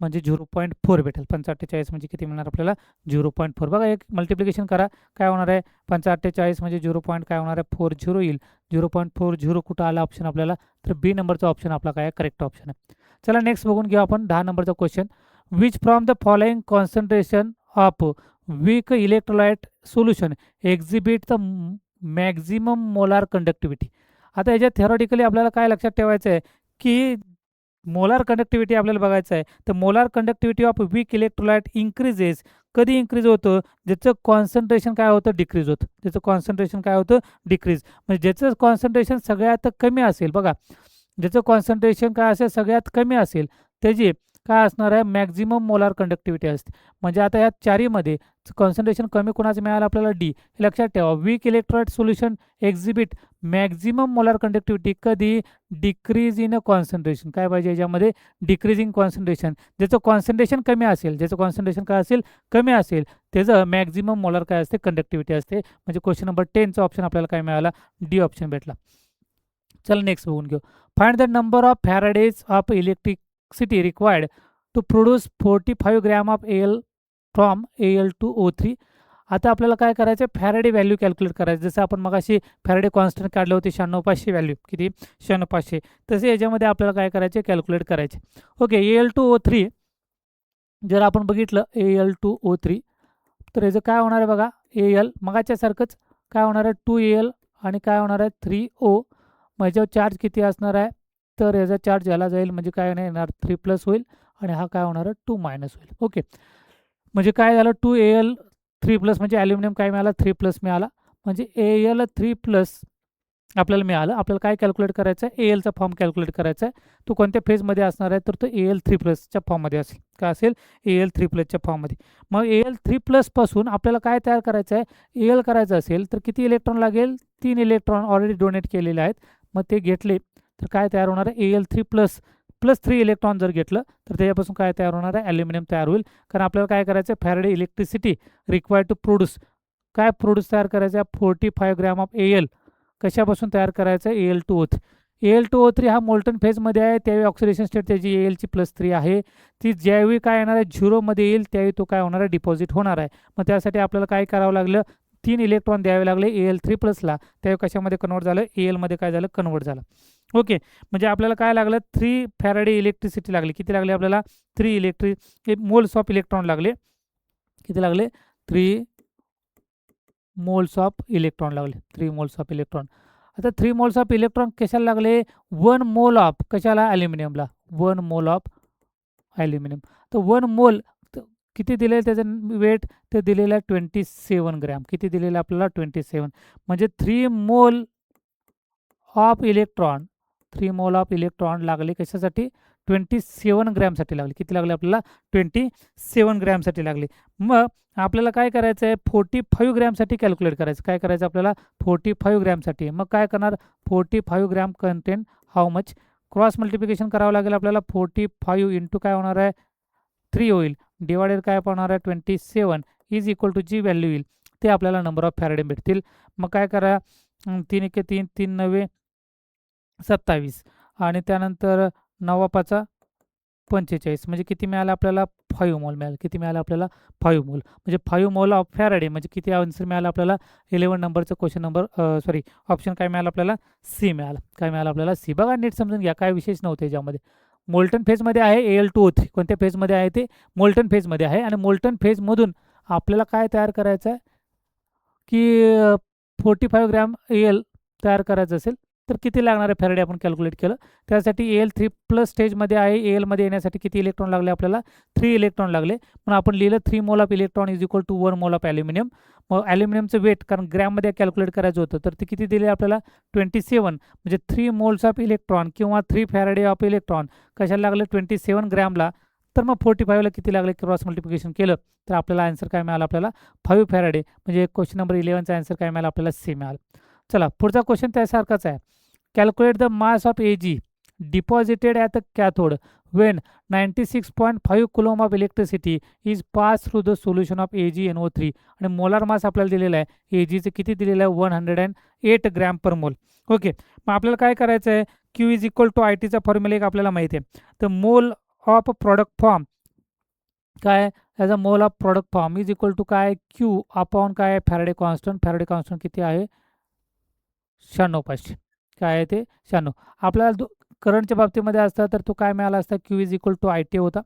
म्हणजे 0.4 भेटेल. 45 म्हणजे किती मिळणार आपल्याला 0.4. बघा एक मल्टिप्लिकेशन करा काय होणार आहे 45 म्हणजे 0. काय होणार आहे 40 येईल. 0.40 कुठं आला ऑप्शन आपल्याला तर बी नंबरचा ऑप्शन आपला काय करेक्ट ऑप्शन आहे. चला नेक्स्ट बघून घेऊ आपण 10 नंबरचा question. Which from the following concentration of weak electrolyte solution exhibit the maximum molar conductivity. आता याच्यात थेरॉटिकली आपल्याला काय लक्षात ठेवायचं आहे की मोलार कंडक्टिव्हिटी आपल्याला बघायचं आहे. तर molar conductivity of weak electrolyte increases कधी इन्क्रीज होतं ज्याचं कॉन्सन्ट्रेशन काय होतं डिक्रीज होतं. ज्याचं कॉन्सन्ट्रेशन काय होतं डिक्रीज म्हणजे ज्याचं कॉन्सन्ट्रेशन सगळ्यात कमी असेल. बघा ज्याचं कॉन्सन्ट्रेशन काय असेल सगळ्यात कमी असेल त्याची काय असणार आहे मॅक्झिमम मोलार कंडक्टिव्हिटी असते. म्हणजे आता या चारीमध्ये कॉन्सन्ट्रेशन कमी कोणाचं मिळालं आपल्याला डी. हे लक्षात ठेवा weak electrolyte solution exhibit maximum molar conductivity कधी डिक्रीज इन कॉन्सन्ट्रेशन. काय पाहिजे याच्यामध्ये डिक्रीजिंग कॉन्सन्ट्रेशन. ज्याचं कॉन्सन्ट्रेशन कमी असेल ज्याचं कॉन्सन्ट्रेशन काय असेल कमी असेल त्याचं मॅक्झिमम मोलार काय असते कंडक्टिव्हिटी असते. म्हणजे क्वेश्चन नंबर 10चा ऑप्शन आपल्याला काय मिळाला डी ऑप्शन भेटला. चला नेक्स्ट बघून घेऊ. Find the number of faradays of electricity required to produce 45 gram of AL from Al2O3. आता आपल्याला काय करायचं फॅरेडे व्हॅल्यू कॅल्क्युलेट करायचं. जसं आपण मगाशी फॅरेडे कॉन्स्टंट काढले होते 96,500 व्हॅल्यू किती 96,500 तसे याच्यामध्ये आपल्याला काय करायचे कॅल्क्युलेट करायचे. ओके Al2O3 जर आपण बघितलं Al2O3 तर याचं काय होणार आहे बघा Al मगाच्यासारखंच काय होणार आहे 2Al आणि काय होणार आहे 3O. मग याच्यावर चार्ज किती असणार आहे तर याचा चार्ज याला जाईल म्हणजे काय नाही येणार 3+ होईल आणि हा काय होणार आहे 2- होईल. ओके म्हणजे काय झालं 2Al3+ म्हणजे ॲल्युमिनियम काय मिळाला 3+ मिळाला म्हणजे Al3+ आपल्याला मिळालं. आपल्याला काय कॅल्क्युलेट करायचं आहे Alचा फॉर्म कॅल्क्युलेट करायचा आहे. तो कोणत्या फेजमध्ये असणार आहे तर तो Al3+च्या फॉर्ममध्ये असेल. काय असेल Al3+च्या फॉर्ममध्ये. मग Al3+ पासून आपल्याला काय तयार करायचं आहे Al करायचं असेल तर किती इलेक्ट्रॉन लागेल 3 इलेक्ट्रॉन ऑलरेडी डोनेट केलेले आहेत. मग ते घेतले तर काय तयार होणार आहे Al3+ + 3 इलेक्ट्रॉन जर घेतलं तर त्याच्यापासून काय तयार होणार आहे ॲल्युमिनियम तयार होईल. कारण आपल्याला काय करायचं आहे Faraday electricity required to produce काय प्रोड्यूस तयार करायचं आहे 45 ग्रॅम ऑफ Al कशापासून तयार करायचं आहे Al2O3. Al2O3 हा मोल्टन फेजमध्ये आहे त्यावेळी ऑक्सिडेशन स्टेट त्याची Al ची +3 आहे. ती ज्यावेळी काय येणार आहे 0मध्ये येईल त्यावेळी तो काय होणार आहे डिपॉझिट होणार आहे. मग त्यासाठी आपल्याला काय करावं लागलं 3 इलेक्ट्रॉन द्यावे लागले Al3+ला त्यावेळी कशामध्ये कन्वर्ट झालं Alमध्ये काय झालं कन्वर्ट झालं. ओके म्हणजे आपल्याला काय लागलं 3 फॅरेडे इलेक्ट्रिसिटी लागली. किती लागली आपल्याला 3 मोल्स ऑफ इलेक्ट्रॉन लागले. किती लागले 3 मोल्स ऑफ इलेक्ट्रॉन लागले 3 मोल्स ऑफ इलेक्ट्रॉन. आता 3 मोल्स ऑफ इलेक्ट्रॉन कशाला लागले 1 मोल ऑफ कशाला ॲल्युमिनियमला 1 मोल ऑफ ॲल्युमिनियम. तर 1 मोल किती दिले त्याचं वेट ते दिलेलं आहे 27 ग्रॅम. किती दिलेलं आपल्याला 27 म्हणजे 3 mole of electron 3 mole of electron लागले कशासाठी 27 ग्रॅमसाठी लागले. किती लागले आपल्याला 27 ग्रॅमसाठी लागले. मग आपल्याला काय करायचं आहे 45 ग्रॅमसाठी कॅल्क्युलेट करायचं. काय करायचं आपल्याला 45 ग्रॅमसाठी. मग काय करणार 45 gram content how much cross multiplication करावं लागेल आपल्याला 45 इंटू काय होणार आहे 3 होईल डिवायडेड काय होणार आहे 27 इज इक्वल टू जी व्हॅल्यू येईल ते आपल्याला नंबर ऑफ फॅरेडे भेटतील. मग काय करा 3 × 3 3 × 9 27 आणि त्यानंतर 9 × 5 = 45 म्हणजे किती मिळालं आपल्याला 5 मोल मिळालं. किती मिळालं आपल्याला 5 मोल म्हणजे 5 मोल ऑफ फॅरेडे म्हणजे किती आन्सर मिळालं आपल्याला 11 नंबरचं क्वेश्चन नंबर ऑप्शन काय मिळालं आपल्याला सी मिळालं. काय मिळालं आपल्याला सी. बघा नीट समजून घ्या काय विशेष नव्हते याच्यामध्ये. मोल्टन फेजमध्ये आहे Al2O3. कोणत्या फेजमध्ये आहे ते? मोल्टन फेजमध्ये आहे. आणि मोल्टन फेजमधून आपल्याला काय तयार करायचं आहे की 45 ग्रॅम Al तयार करायचं असेल तर किती लागणार आहे फॅरेडे आपण कॅल्क्युलेट केलं. त्यासाठी Al3 प्लस स्टेजमध्ये आहे. Alमध्ये येण्यासाठी किती इलेक्ट्रॉन लागले आपल्याला? 3 इलेक्ट्रॉन लागले. म्हणून आपण लिहिलं 3 mole of electron is equal to 1 mole of aluminium. मग ॲल्युमिनियमचं वेट कारण ग्रॅममध्ये कॅल्क्युलेट करायचं होतं तर ते किती दिले आपल्याला? 27. म्हणजे 3 मोल्स ऑफ इलेक्ट्रॉन किंवा 3 फॅरेडे ऑफ इलेक्ट्रॉन कशाला लागले? 27 ग्रॅमला. तर मग 45ला किती लागले? क्रॉस मल्टिप्लिकेशन केलं तर आपल्याला आन्सर काय मिळालं? आपल्याला 5 फॅरेडे. म्हणजे क्वेश्चन नंबर 11चा आन्सर काय मिळाला? आपल्याला सी मिळालं. चला पुढचा क्वेश्चन त्यासारखाच आहे. Calculate the mass of Ag deposited at the cathode when 96.5 Coulomb of electricity is pass through the solution of AgNO3. आणि मोलार मास आपल्याला दिलेला आहे Agचं किती दिलेलं आहे? 108 ग्रॅम पर मोल. ओके, मग आपल्याला काय करायचं आहे? Q इज इक्वल टू ITचा फॉर्म्युला एक आपल्याला माहिती आहे. तर मोल ऑफ प्रॉडक्ट फॉर्म काय? As a mole of product form is equal to काय? Q अपॉन काय? Faraday constant. फॅरेडे कॉन्स्टंट किती आहे? 96,500. काय आहे ते? 96. आपल्याला करंटच्या बाबतीमध्ये असता तर तो काय मिळाला असता? Q is equal to IT होता.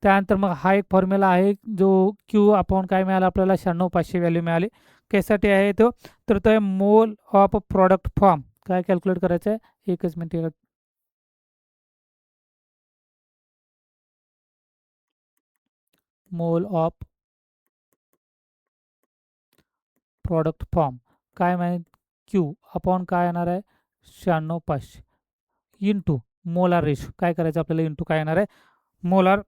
त्यानंतर मग हा एक फॉर्म्युला आहे जो Q अपॉन काय मिळाला आपल्याला? 96,500 व्हॅल्यू मिळाली. कशासाठी आहे तो? तर तो आहे मोल ऑफ प्रॉडक्ट फॉर्म. काय कॅल्क्युलेट करायचं आहे? एकच मिनिट. मोल ऑफ प्रॉडक्ट फॉर्म काय माहीत? Q अपॉन काय येणार आहे? 96,500 इंटू मोलार रेशो. काय करायचं आपल्याला? इंटू काय येणार आहे? मोलार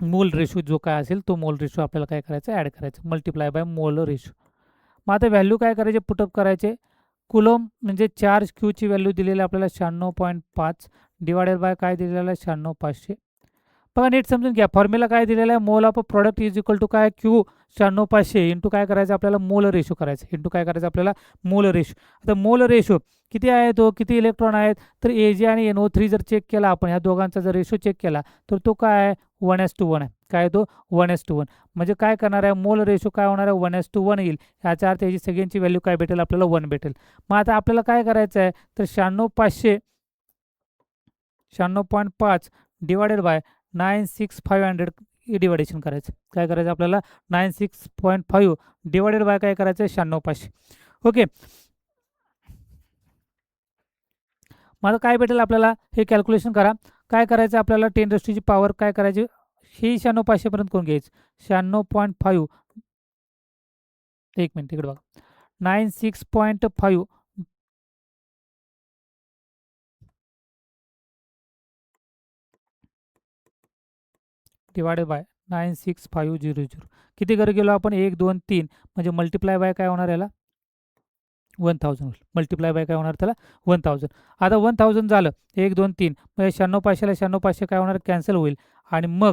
मोल रेशो जो काय असेल तो मोल रेशो आपल्याला काय करायचं? ॲड करायचं. Multiply by mole ratio. मग आता व्हॅल्यू काय करायचे? पुटअप करायचे. कुलम म्हणजे चार्ज Qची व्हॅल्यू दिलेली आपल्याला 96.5 डिवायडेड बाय काय दिलेलं आहे? 96,500. बघा नीट समजून घ्या. फॉर्म्युला काय दिलेला आहे? Mole of product is equal to काय? Q 96,500 इंटू काय करायचं आपल्याला? मोल रेशो करायचं. इंटू काय करायचं आपल्याला? Mole ratio. आता मोल रेशो किती आहे तो? किती इलेक्ट्रॉन आहेत? तर Ag आणि NO3 जर चेक केला आपण, ह्या दोघांचा जर रेशो चेक केला तर तो काय आहे? 1:1 आहे. काय तो? 1:1. म्हणजे काय करणार आहे? मोल रेशो काय होणार आहे? 1:1 येईल. ह्याचा अर्थ याची सगळ्यांची व्हॅल्यू काय भेटेल? आपल्याला 1 भेटेल. मग आता आपल्याला काय करायचं आहे? तर 96,500 96.5 डिवायडेड बाय 96,500 डिवायडेशन करायचं. काय करायचं आपल्याला? 96.5 डिवायडेड बाय काय करायचं? 96,500. ओके, मग काय भेटेल आपल्याला? हे कॅल्क्युलेशन करा. काय करायचं आपल्याला? 10 ची पॉवर काय करायची? ही 96,500 पर्यंत कोण घ्यायचं? 96.5 एक मिनिट इकडे बघा. 96.5 डिवायडेड बाय 96,500. किती घरी गेलो आपण? 1 2 3 म्हणजे मल्टिप्लाय बाय काय होणार याला? 1000 होईल. मल्टिप्लाय बाय काय होणार त्याला? 1000. आता 1000 झालं 1 2 3 म्हणजे 96,500ला 96,500 काय होणार? कॅन्सल होईल. आणि मग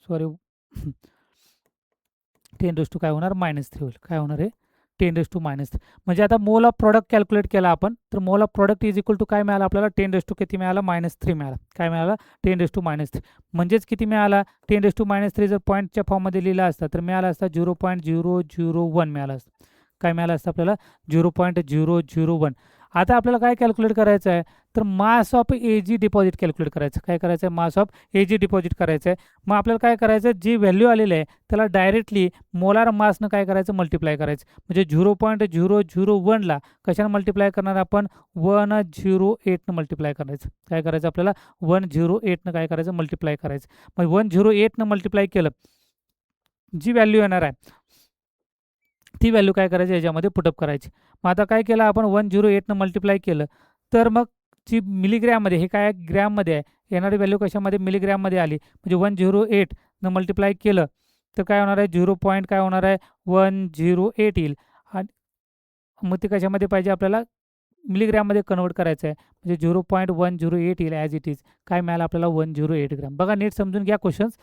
सॉरी 10 काय होणार? -3 होईल. काय होणार आहे? 10⁻³ म्हणजे आता मोल ऑफ प्रॉडक्ट कॅल्क्युलेट केला आपण तर mole of product is equal to काय मिळालं आपल्याला? 10 किती मिळाला? -3 मिळाला. काय मिळाला? 10⁻³ म्हणजेच किती मिळाला? 10⁻³ जर पॉईंटच्या फॉर्ममध्ये लिहिला असता तर मिळाला असता 0.001 मिळाला असता. काय मिळालं असतं आपल्याला? 0.001. आता आपल्याला काय कॅल्क्युलेट करायचं आहे? तर mass of Ag deposit calculate करायचं. काय करायचं आहे? मास ऑफ Ag डिपॉझिट करायचं आहे. मग आपल्याला काय करायचं? जी व्हॅल्यू आलेली आहे त्याला डायरेक्टली मोलार मासनं काय करायचं? मल्टिप्लाय करायचं. म्हणजे 0.001ला कशानं मल्टिप्लाय करणार आपण? 108नं मल्टिप्लाय करायचं. काय करायचं आपल्याला? 108नं काय करायचं? मल्टिप्लाय करायचं. मग 108नं मल्टिप्लाय केलं जी व्हॅल्यू येणार आहे ती व्हॅल्यू काय करायची? याच्यामध्ये पुटअप करायची. मग आता काय केलं आपण? 108नं मल्टिप्लाय केलं तर मग जी मिलीग्रॅममध्ये, हे काय ग्रॅममध्ये आहे, येणारी व्हॅल्यू कशामध्ये? मिलीग्रॅममध्ये आली. म्हणजे 108नं मल्टिप्लाय केलं तर काय होणार आहे? 0. काय होणार आहे? 108 येईल. आणि मग ते कशामध्ये पाहिजे आपल्याला? मिलीग्रॅममध्ये कन्वर्ट करायचं आहे. म्हणजे 0.108 येईल ॲज इट इज. काय मिळालं आपल्याला? 108 ग्रॅम. बघा नीट समजून घ्या क्वेश्चन्स.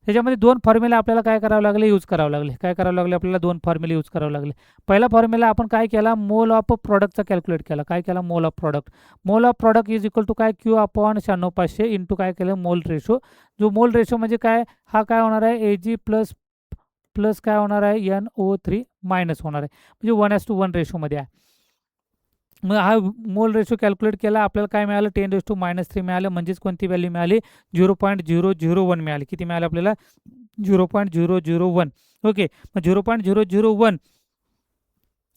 त्याच्यामध्ये 2 फॉर्म्युला आपल्याला काय करावं लागले? यूज करावं लागले. काय करावं लागले आपल्याला? 2 फॉर्म्युले यूज करावं लागले. पहिला फॉर्म्युला आपण काय केला? मोल ऑफ प्रॉडक्टचा कॅल्क्युलेट केला. काय केला? Mole of product. Mole of product is equal to काय? Q अपॉन 96,500 इंटू काय केलं? Mole ratio. जो मोल रेशो म्हणजे काय? हा काय होणार आहे? Ag प्लस प्लस काय होणार आहे NO3 मायनस होणार आहे, म्हणजे 1:1 रेशोमध्ये आहे. मग हा मोल रेशो कॅल्क्युलेट केला, आपल्याला काय मिळालं 10⁻³ मिळालं, म्हणजेच कोणती व्हॅल्यू मिळाली 0.001 मिळाली. किती मिळालं आपल्याला 0.001. ओके, मग 0.001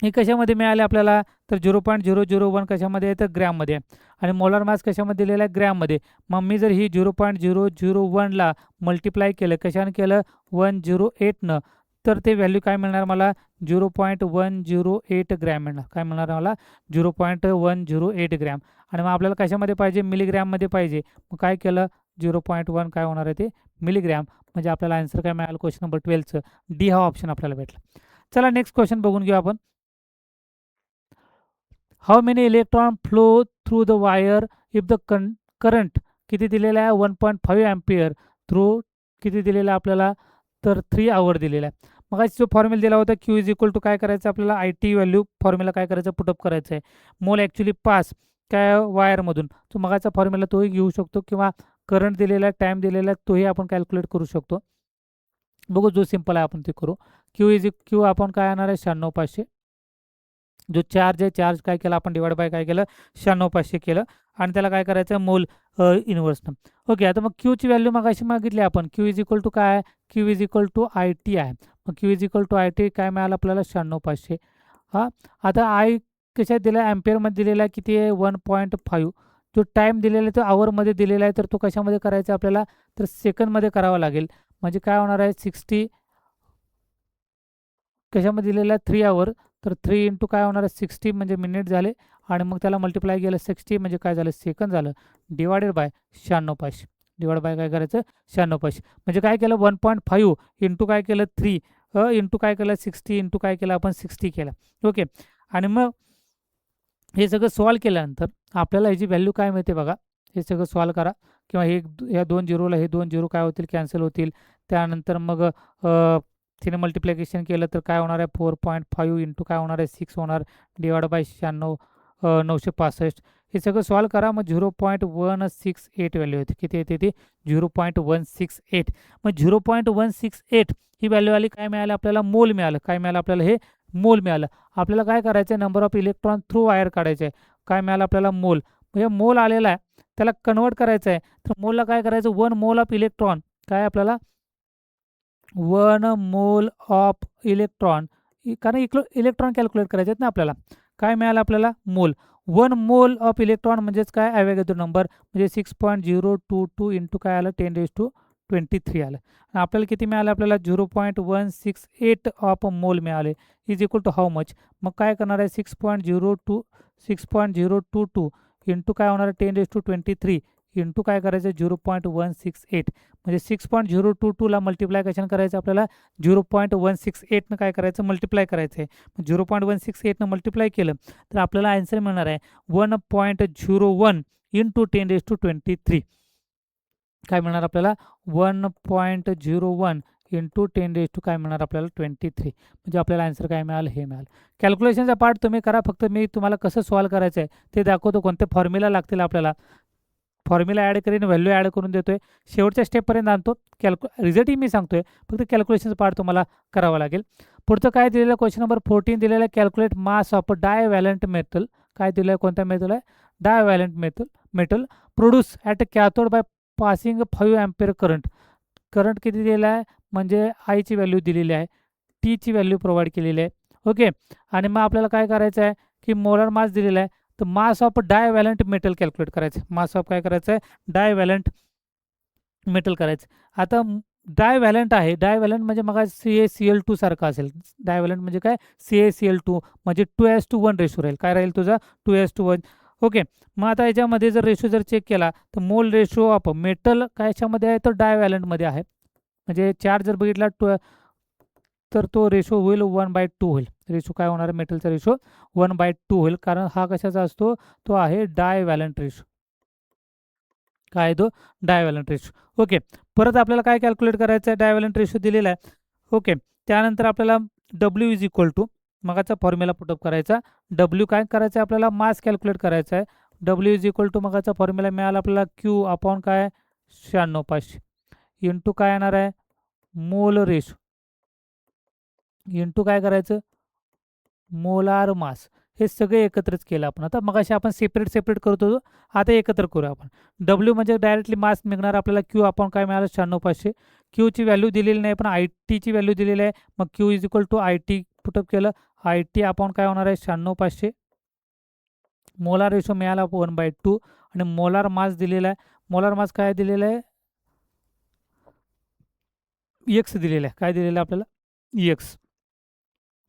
हे कशामध्ये मिळाले आपल्याला, तर 0.001 कशामध्ये आहे तर ग्रॅममध्ये आहे, आणि मोलार मास कशामध्ये दिलेला आहे ग्रॅममध्ये. मग मी जर ही 0.001ला मल्टिप्लाय केलं, कशाने केलं 108नं, तर ते व्हॅल्यू काय मिळणार मला 0.108 ग्रॅम मिळणार. काय मिळणार मला 0.108 ग्रॅम. आणि मग आपल्याला कशामध्ये पाहिजे मिलीग्रॅममध्ये पाहिजे. मग काय केलं 0.1 काय होणार आहे ते मिलीग्रॅम. म्हणजे आपल्याला आन्सर काय मिळालं क्वेश्चन नंबर 12चं डी हा ऑप्शन आपल्याला भेटला. चला नेक्स्ट क्वेश्चन बघून घेऊ आपण. How many electron flow through the wire if the current किती दिलेला आहे 1.5 अँपियर थ्रू किती दिलेला आहे आपल्याला तर 3 आवर दिलेला आहे. मग जो फॉर्म्युला दिला होता Q इज इक्वल टू काय करायचं आपल्याला IT व्हॅल्यू फॉर्म्युला काय करायचं पुटअप करायचं आहे. मोल ॲक्च्युली पास काय वायरमधून, तो मगाचा फॉर्म्युला तोही घेऊ शकतो, किंवा करंट दिलेला टाईम दिलेला तोही आपण कॅल्क्युलेट करू शकतो. बघू जो सिंपल आहे आपण ते करू. Q आपण काय येणार आहे 96,500. जो चार्ज आहे चार्ज काय केला आपण डिवाइड बाय काय केलं 96,500 केलं, आणि त्याला काय करायचं आहे मोल इन्व्हर्सनं. ओके, आता मग क्यूची व्हॅल्यू मग अशी मागितली आपण. Q इज इक्वल टू काय आहे Q is equal to IT आहे. मग Q is equal to IT काय मिळालं आपल्याला 96,500. हां, आता I कशात दिला आहे ॲम्पियरमध्ये दिलेला आहे किती आहे 1.5. जो टाईम दिलेला आहे तो आवरमध्ये दिलेला आहे, तर तो कशामध्ये करायचा आपल्याला तर सेकंडमध्ये करावा लागेल. म्हणजे काय होणार आहे 60 कशामध्ये दिलेला आहे 3 आवर, तर 3 इंटू काय होणार आहे 60 म्हणजे मिनिट झाले, आणि मग त्याला मल्टिप्लाय केलं 60 म्हणजे काय झालं सेकंद झालं, डिवायडेड बाय 96,500. डिवाइड बाय काय करायचं 96,500. म्हणजे काय केलं 1.5 इंटू काय केलं 3 इंटू काय केलं 60 इंटू काय केलं आपण 60 केलं. ओके, आणि मग हे सगळं सॉल्व केल्यानंतर आपल्याला ह्याची व्हॅल्यू काय मिळते बघा. हे सगळं सॉल्व करा, किंवा हे ह्या 2 झिरोला हे 2 झिरो काय होतील कॅन्सल होतील. त्यानंतर मग तिने मल्टिप्लिकेशन केलं तर काय होणार आहे 4.5 इंटू काय होणार आहे 6 होणार, डिवाइड बाय 965. हे सगळं सॉल्व करा, मग 0.168 व्हॅल्यू येते. किती येते ती 0.168. मग 0.168 ही व्हॅल्यू आली, काय मिळालं आपल्याला मोल मिळालं. काय मिळालं आपल्याला हे मोल मिळालं. आपल्याला काय करायचं आहे number of electron through wire काढायचे आहे. काय मिळालं आपल्याला मोल. म्हणजे मोल आलेला आहे त्याला कन्वर्ट करायचं आहे, तर मोलला काय करायचं 1 मोल ऑफ इलेक्ट्रॉन काय आपल्याला 1 मोल ऑफ इलेक्ट्रॉन, कारण इलेक्ट्रॉन कॅल्क्युलेट करायचे आहेत ना आपल्याला. काय मिळालं आपल्याला मोल. 1 मोल ऑफ इलेक्ट्रॉन म्हणजेच काय ॲव्हॅगॅड्रो नंबर, म्हणजे 6.022 इंटू काय आलं 10⁻23 आलं. आणि आपल्याला किती मिळालं आपल्याला 0.168 ऑफ मोल मिळाले is equal to how much. मग काय करणार आहे 6.022 इंटू काय होणार आहे 10⁻23 इंटू काय करायचं 0.168. म्हणजे 6.022ला मल्टिप्लाय कशानं करायचं आपल्याला 0.168नं काय करायचं मल्टिप्लाय करायचं आहे. 0.168नं मल्टिप्लाय केलं तर आपल्याला आन्सर मिळणार आहे 1.01 इंटू 10⁻23. काय मिळणार आपल्याला 1.01 इंटू 10⁻ काय मिळणार आपल्याला 23. म्हणजे आपल्याला आन्सर काय मिळालं हे मिळालं. कॅल्क्युलेशनचा पार्ट तुम्ही करा, फक्त मी तुम्हाला कसं सॉल्व करायचं आहे ते दाखवतो. कोणते फॉर्म्युला लागतील आपल्याला, फॉर्म्युला ॲड करीन, व्हॅल्यू ॲड करून देतोय, शेवटच्या स्टेपपर्यंत आणतो. रिझल्टही मी सांगतोय, फक्त कॅल्क्युलेशनचा पार्ट तुम्हाला करावा लागेल. पुढचं काय दिलेलं क्वेश्चन नंबर 14 दिलेलं आहे calculate mass of divalent metal. काय दिलं आहे कोणता मेटल आहे divalent metal produce at cathode by passing 5 ampere current. Current किती दिलेला आहे म्हणजे आयची व्हॅल्यू दिलेली आहे, टीची व्हॅल्यू प्रोव्हाइड केलेली आहे. ओके, आणि मग आपल्याला काय करायचं आहे की मोलार मास दिलेला आहे, तर मास ऑफ डायव्हॅलंट मेटल कॅल्क्युलेट करायचं. मास ऑफ काय करायचं आहे डायव्हॅलंट मेटल करायचं. आता डायव्हॅलंट आहे, डायव्हॅलंट म्हणजे मग CaCl2 सारखं असेल. डायव्हॅलंट म्हणजे काय CaCl2 म्हणजे 2:1 रेशो राहील. काय राहील तुझा 2:1. ओके, मग आता याच्यामध्ये जर रेशो जर चेक केला तर मोल रेशो ऑफ मेटल कायच्यामध्ये आहे तर डायव्हॅलंटमध्ये आहे. म्हणजे चार्ज जर बघितला तर तो रेशो होईल 1/2 होईल. रेशो काय होणार मेटलचा रेशो 1/2 होईल, कारण हा कशाचा असतो तो आहे डायव्हॅलंट रेशो. काय तो डायव्हॅलंट रेशो. ओके, परत आपल्याला काय कॅल्क्युलेट करायचं आहे डायव्हॅलंट रेशो दिलेला आहे. ओके, त्यानंतर आपल्याला W इज इक्वल टू मगाचा फॉर्म्युला पुटअप करायचा. W काय करायचं आहे आपल्याला मास कॅल्क्युलेट करायचा आहे. W इज इक्वल टू मगाचा फॉर्म्युला मिळाला आपल्याला Q अपॉन काय 96,500 इंटू काय येणार आहे मोल रेशो. इंटू काय करायचं, मोलार मास. हे सगळे एकत्रच केलं आपण. आता मगाशी आपण सेपरेट सेपरेट करत होतो, आता एकत्र करूया आपण. डब्ल्यू म्हणजे डायरेक्टली मास निघणार आपल्याला. क्यू आपण काय मिळालं, 96,500. क्यूची व्हॅल्यू दिलेली नाही, पण आय टीची व्हॅल्यू दिलेली आहे. मग Q is equal to I T put केलं. आय टी आपण काय होणार आहे, 96,500. मोलार रेशो मिळाला 1/2 आणि मोलार मास दिलेला आहे. मोलार मास काय दिलेला आहे, एक्स दिलेला आहे. काय दिलेलं आहे आपल्याला, एक्स.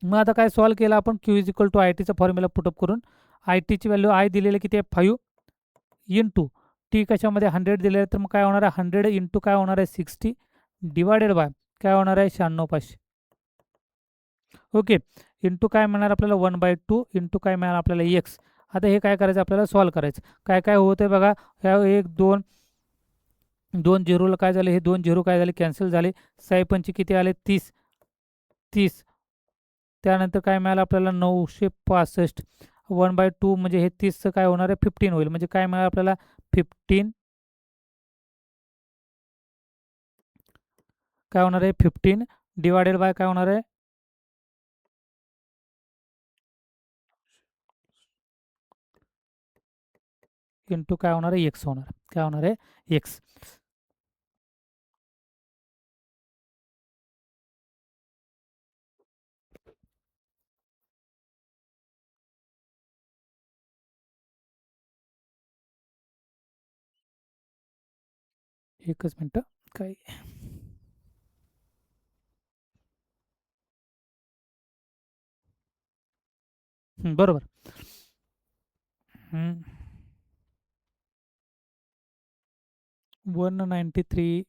मग आता काय सॉल्व केलं आपण, Q is equal to I टीचा फॉर्म्युला पुटअप करून. आय टीची व्हॅल्यू आय दिलेली किती आहे, 5 इंटू टी कशामध्ये 100 दिलेलं आहे, तर मग काय होणार आहे, 100 इंटू काय होणार आहे, 60 डिवायडेड बाय काय होणार आहे, 96,500. ओके. इंटू काय मिळणार आपल्याला, 1/2 इंटू काय मिळणार आपल्याला, एक्स. आता हे काय करायचं आपल्याला, सॉल्व करायचं. काय काय होतं आहे बघा, ह्या 1 2 2 झिरोला काय झाले, हे 2 झिरो काय झाले, कॅन्सल झाले. 6 किती आले, 30 30. त्यानंतर काय मिळालं आपल्याला, 965. 1/2 म्हणजे हे 30चं काय होणार आहे, 15 होईल. म्हणजे काय मिळालं आपल्याला, 15 काय होणार आहे, 15 डिवायडेड बाय काय होणार आहे, इंटू काय होणार आहे, एक्स होणार. काय होणार आहे, एक्स. एकच मिनटं. काय बरोबर. 193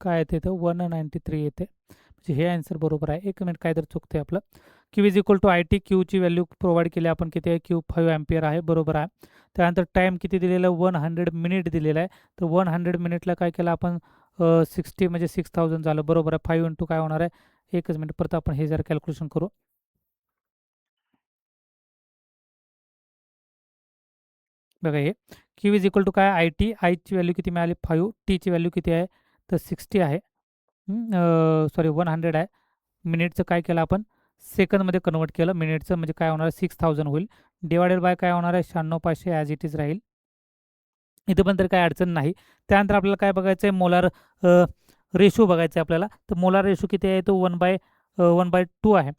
काय येते, तर 193 येते. म्हणजे हे आन्सर बरोबर आहे. 1 मिनिट काय तर चुकते आपलं. Q is equal to I T. क्यूची व्हॅल्यू प्रोव्हाइड केली आपण, किती आहे, क्यू 5 अँपियर आहे, बरोबर आहे. त्यानंतर टाईम किती दिलेला आहे, 100 मिनिट दिलेला आहे. तर 100 मिनिटला काय केलं आपण, 60 म्हणजे 6000 झालं, बरोबर आहे. 5 इंटू काय होणार आहे, एकच मिनिट परत आपण हे जरा कॅल्क्युलेशन करू. बघा हे क्यू इज इक्वल टू काय, आय टी. आयची व्हॅल्यू किती मिळाली, 5. टीची व्हॅल्यू किती आहे, तर 60 आहे. सॉरी 100 आहे. मिनिटचं काय केलं आपण, सेकंदमध्ये कन्वर्ट केलं. मिनिटचं म्हणजे काय होणार, 6000 होईल. डिवायडेड बाय काय होणार आहे, 96,500 ॲज इट इज राहील. इथं पण तर काय अडचण नाही. त्यानंतर आपल्याला काय बघायचं आहे, मोलार रेशो बघायचा आहे आपल्याला. तर मोलार रेशो किती आहे, तो 1/2 आहे.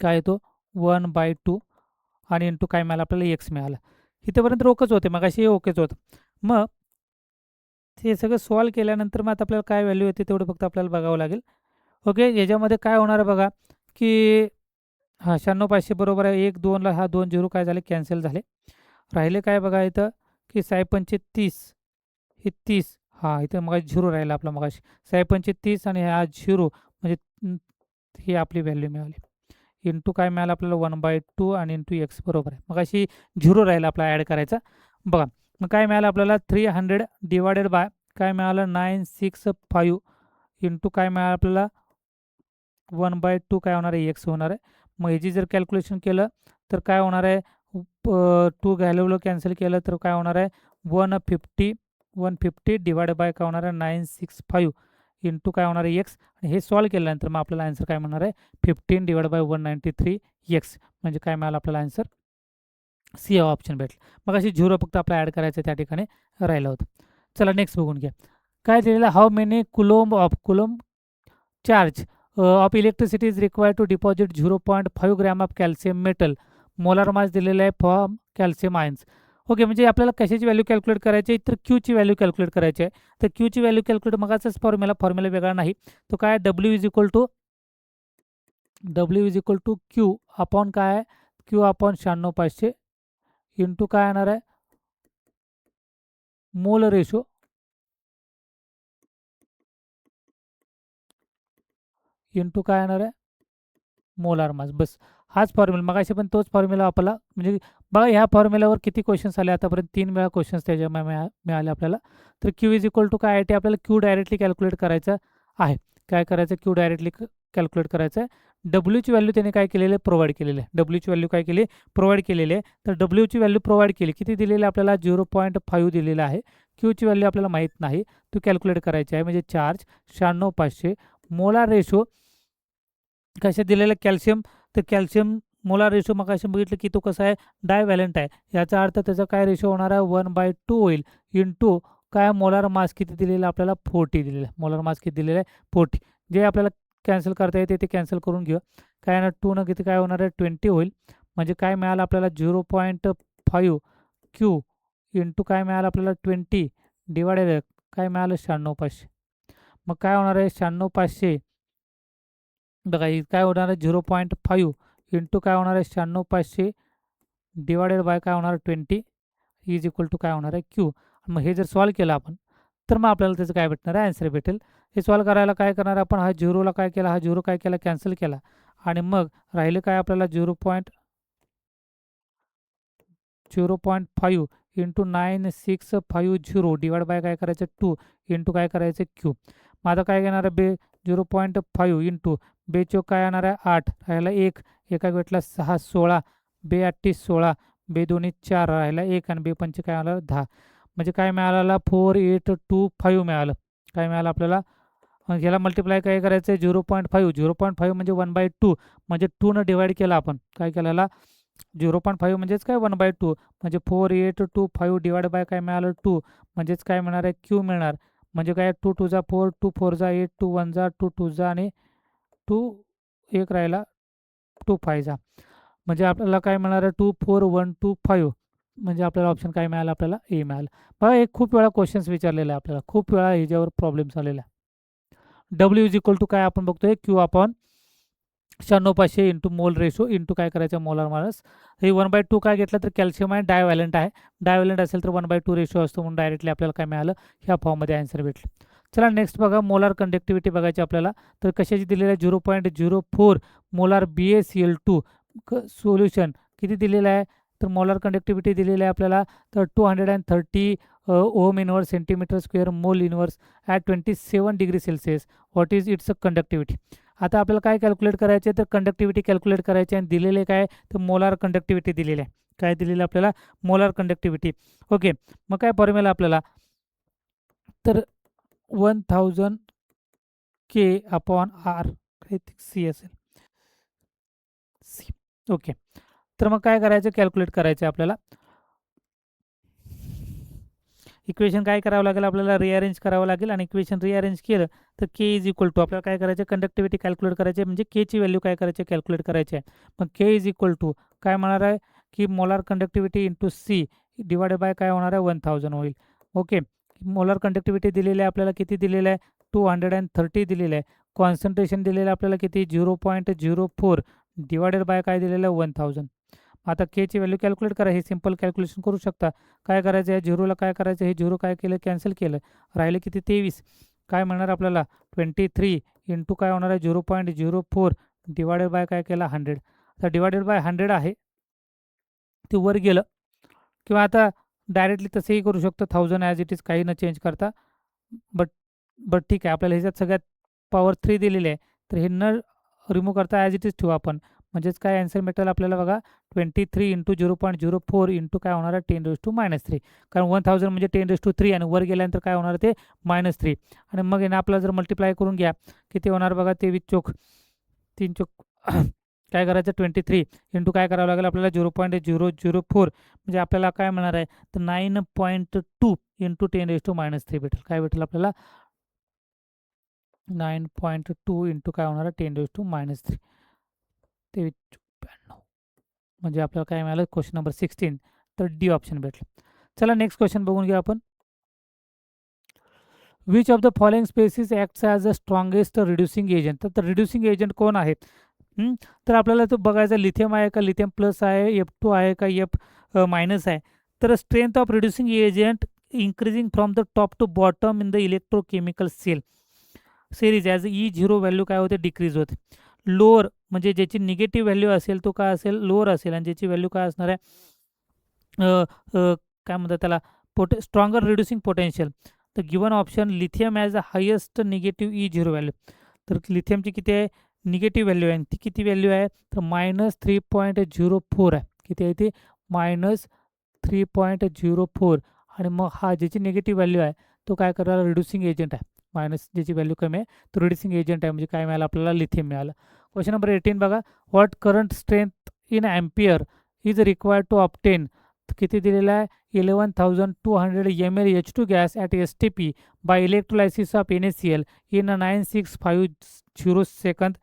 काय आहे तो, 1/2 आणि इंटू काय मिळालं आपल्याला, एक्स मिळालं. इथेपर्यंत ओकेच होते, मग अशी ओकेच होतं. मग ते सगळं सॉल्व केल्यानंतर मग आता आपल्याला काय व्हॅल्यू येते तेवढं फक्त आपल्याला बघावं लागेल. ओके. याच्यामध्ये काय होणार आहे बघा, की 96,500 बरोबर आहे. 1 2ला हा 2 झिरो काय झाले, कॅन्सल झाले. राहिले काय बघा इथं, की 6 30 हे 30. हां, इथं मग झिरो राहिला आपला मगाशी. 6 30 आणि हा झिरो म्हणजे ही आपली व्हॅल्यू मिळाली. इंटू काय मिळालं आपल्याला, 1/2 आणि इंटू एक्स, बरोबर आहे. मग अशी झिरो राहिला आपला ॲड करायचा. बघा मग काय मिळालं आपल्याला, 300 डिवायडेड बाय काय मिळालं, 965 इंटू काय मिळालं आपल्याला, 1/2 काय होणार आहे, एक्स होणार आहे. मग ह्याची जर कॅल्क्युलेशन केलं तर काय होणार आहे, 2 व्हॅल्यूला कॅन्सल केलं तर काय होणार आहे, 150 डिवायड बाय काय होणार आहे, 965 इंटू काय होणार आहे, एक्स. आणि हे सॉल्व केल्यानंतर मग आपल्याला आन्सर काय म्हणणार आहे, 15 डिवाइड बाय 193 एक्स. म्हणजे काय मिळालं आपल्याला आन्सर, सी हा ऑप्शन भेटला. मग अशी झिरो फक्त आपल्याला ॲड करायचं त्या ठिकाणी राहिलं होतं. चला नेक्स्ट बघून घ्या. काय दिलेलं, how many coulomb charge of electricity is required to deposit 0.5 gram of calcium metal. Molar mass दिलेला आहे फॉर कॅल्शियम आयन्स. ओके. म्हणजे आपल्याला कशाची व्हॅल्यू कॅल्क्युलेट करायची आहे, तर क्यूची व्हॅल्यू कॅल्क्युलेट करायची आहे. तर क्यूची व्हॅल्यू कॅल्क्युलेट मगाचाच फॉर्म्युला वेगळा नाही. तो काय, W is equal to Q upon काय आहे, क्यू अपॉन 96,500 इंटू काय येणार आहे, मोल रेशो इंटू काय येणार आहे, मोलार मास. बस हाच फॉर्म्युला. मगाशी पण तोच फॉर्म्युला वापरला. म्हणजे बघा ह्या फॉर्म्युल्यावर किती क्वेश्चन्स आले आतापर्यंत, 3 वेळा क्वेश्चन्स त्याच्यामुळे मिळाले आपल्याला. तर क्यू इज इक्वल टू काय आहे, ते आपल्याला क्यू डायरेक्टली कॅल्क्युलेट करायचं आहे. काय करायचं, क्यू डायरेक्टली कॅल्क्युलेट करायचं आहे. डब्ल्यूची व्हॅल्यू त्याने काय केलेलं आहे, प्रोव्हाइड केलेली आहे. डब्ल्यूची व्हॅल्यू काय केली, प्रोव्हाइड केलेली आहे. तर डब्ल्यूची व्हॅल्यू प्रोव्हाइड केली, किती दिलेली आपल्याला, 0.5 दिलेलं आहे. क्यूची व्हॅल्यू आपल्याला माहीत नाही, तो कॅल्क्युलेट करायची आहे. म्हणजे चार्ज 96500 मोलार रेशो कशा दिलेला कॅल्शियम, तर कॅल्शियम मोलार रेशो मग असे बघितलं की तो कसा आहे, डायव्हॅलंट आहे. याचा अर्थ त्याचा काय रेशो होणार आहे, 1/2 होईल इंटू काय मोलार मास किती दिलेला आपल्याला 40 दिलेला आहे. मोलार मास किती दिलेला आहे 40. जे आपल्याला कॅन्सल करता येते ते कॅन्सल करून घेऊ. काय ना 2 न किती काय होणार आहे 20 होईल. म्हणजे काय मिळालं आपल्याला 0.5 क्यू इंटू काय मिळालं आपल्याला 20 डिवायडेड काय मिळालं 96,500. मग काय होणार आहे 96,500 बघा हे काय होणार आहे 0.5 इंटू काय होणार आहे 96,500 डिवायडेड बाय काय होणार 20 इज इक्वल टू काय होणार आहे क्यू. मग हे जर सॉल्व केलं आपण तर मग आपल्याला त्याचं काय भेटणार आहे आन्सर भेटेल. हे सॉल्व करायला काय करणार आपण, हा झिरोला काय केला, हा झिरो काय केला कॅन्सल केला आणि मग राहिले काय आपल्याला 0.5 इंटू 9650 डिवाइड बाय काय करायचं 2 इंटू काय करायचं क्यू. मग आता काय घेणार आहे बे 0.5 इंटू बे चौक काय येणार आहे 8 राहिला 1 एका भेटला 6 16 बे 8 16 बे दोन्ही 4 राहिला 1 आणि बे पंच काय आलं 10. म्हणजे काय मिळालं 4825 मिळालं. काय मिळालं आपल्याला, याला मल्टिप्लाय काय करायचं 0.5 0.5 म्हणजे 1/2 म्हणजे 2 न डिवाइड केला आपण काय केलेला 0.5 म्हणजेच काय 1/2 म्हणजे 4825 डिवाइड बाय काय मिळालं 2 म्हणजेच काय मिळणार आहे क्यू मिळणार. म्हणजे काय 2 2 जा 4 2 4 जा 8 2 1 जा 2 2 जा आणि 2 एक राहिला 2 5 जा. म्हणजे आपल्याला काय मिळणार आहे 24125 म्हणजे आपल्याला ऑप्शन काय मिळालं आपल्याला ए मिळालं. बघा एक खूप वेळा क्वेश्चन्स विचारलेला आहे आपल्याला, खूप वेळा ह्याच्यावर प्रॉब्लेम्स आलेला आहे. डब्ल्यू इज इक्वल टू काय आपण बघतोय Q upon 96,500 into mole ratio into काय करायचं मोलार मास. हे 1/2 काय घेतलं तर कॅल्शियम आहे, डायव्हॅलंट आहे. डायव्हॅलंट असेल तर 1/2 रेशो असतो म्हणून डायरेक्टली आपल्याला काय मिळालं ह्या फॉर्ममध्ये आन्सर भेटलं. चला नेक्स्ट बघा मोलार कंडक्टिव्हिटी बघायची आपल्याला. तर कशाची दिलेली आहे 0.04 मोलार BaCl2 सोल्युशन किती दिलेलं आहे, तर मोलार कंडक्टिव्हिटी दिलेली आहे आपल्याला तर 230 ओम inverse centimetre square mole inverse at 27 degree Celsius. What is it's conductivity. आता आपल्याला काय कॅल्क्युलेट करायचे तर कंडक्टिव्हिटी कॅल्क्युलेट करायची आणि दिलेले काय तर मोलार कंडक्टिव्हिटी दिलेली आहे. काय दिलेलं आपल्याला मोलार कंडक्टिव्हिटी. ओके मग काय फॉर्म्युला आपल्याला तर 1000 K अपॉन आर सी असेल सी. ओके तर मग काय करायचं कॅल्क्युलेट करायचं आपल्याला. इक्वेशन काय करावं लागेल आपल्याला रिअरेंज करावं लागेल आणि इक्वेशन रिअरेंज केलं तर के इज इक्वल टू आपल्याला काय करायचं कंडक्टिव्हिटी कॅल्क्युलेट करायची म्हणजे केची व्हॅल्यू काय करायची कॅल्क्युलेट करायची आहे. मग के इज इक्वल टू काय म्हणणार आहे की molar conductivity into C divided by काय होणार आहे 1000 होईल. ओके मोलार कंडक्टिव्हिटी दिलेली आहे आपल्याला किती दिलेलं आहे 230 दिलेलं आहे. कॉन्सन्ट्रेशन दिलेलं आहे आपल्याला किती 0.04 डिवायडेड बाय काय दिलेलं आहे 1000. आता केची व्हॅल्यू कॅल्क्युलेट करा. हे सिंपल कॅल्क्युलेशन करू शकता. काय करायचं आहे झिरोला काय करायचं हे झिरो काय केलं कॅन्सल केलं राहिले किती 23 काय म्हणणार आपल्याला 23 इंटू काय होणार आहे 0.04 डिवायडेड बाय काय केला 100. आता डिवायडेड बाय 100 आहे ते वर गेलं किंवा आता डायरेक्टली तसंही करू शकतो 1000 ॲज इट इज काही न चेंज करता. बट बट ठीक आहे आपल्याला ह्याच्यात सगळ्यात पॉवर 3 दिलेली आहे तर हे न रिमूव्ह करता ॲज इट इज ठेवू आपण. म्हणजेच काय आन्सर भेटेल आपल्याला बघा 23 इंटू 0.04 इंटू काय होणार आहे 10⁻³ कारण 1000 म्हणजे 10⁻³ आणि वर गेल्यानंतर काय होणार ते -3 आणि मग यानं आपल्याला जर मल्टिप्लाय करून घ्या किती होणार बघा 23 चोक 3 चोक काय करायचं 23 इंटू काय करावं लागेल आपल्याला 0.004 म्हणजे आपल्याला काय मिळणार आहे तर 9.2 इंटू 10⁻³ भेटेल. काय भेटेल आपल्याला 9.2 इंटू काय होणार आहे 10⁻³ 2392 म्हणजे आपल्याला काय मिळालं क्वेश्चन नंबर 16 तर डी ऑप्शन भेटलं. चला नेक्स्ट क्वेश्चन बघून घ्या आपण. Which of the following species acts as a strongest reducing agent. तर रिड्युसिंग एजंट कोण आहेत तर आपल्याला तो बघायचा लिथियम आहे का लिथियम प्लस आहे F2 आहे का F मायनस आहे. तर strength of reducing agent increasing from the top to bottom in the electrochemical cell series as E0 value काय होते डिक्रीज होते. लोअर म्हणजे ज्याची निगेटिव्ह व्हॅल्यू असेल तो काय असेल लोअर असेल आणि ज्याची व्हॅल्यू काय असणार आहे काय म्हणतात त्याला स्ट्रॉंगर रिड्युसिंग पोटेन्शियल. तर given option lithium as a highest negative E0 value. तर लिथियमची किती आहे निगेटिव्ह व्हॅल्यू आहे ती किती व्हॅल्यू आहे तर -3.04 आहे. किती आहे ती -3.04 आणि मग हा ज्याची निगेटिव्ह व्हॅल्यू आहे तो काय करायला रिड्युसिंग एजंट आहे, मायनस ज्याची व्हॅल्यू कमी आहे तो रिड्युसिंग एजंट आहे, म्हणजे काय मिळालं आपल्याला लिथियम मिळालं. क्वेश्चन नंबर 18 बघा, what current strength in ampere is required to obtain, किती दिलेला आहे 11,200 ml H2 gas at STP by electrolysis of NaCl in 9650 second.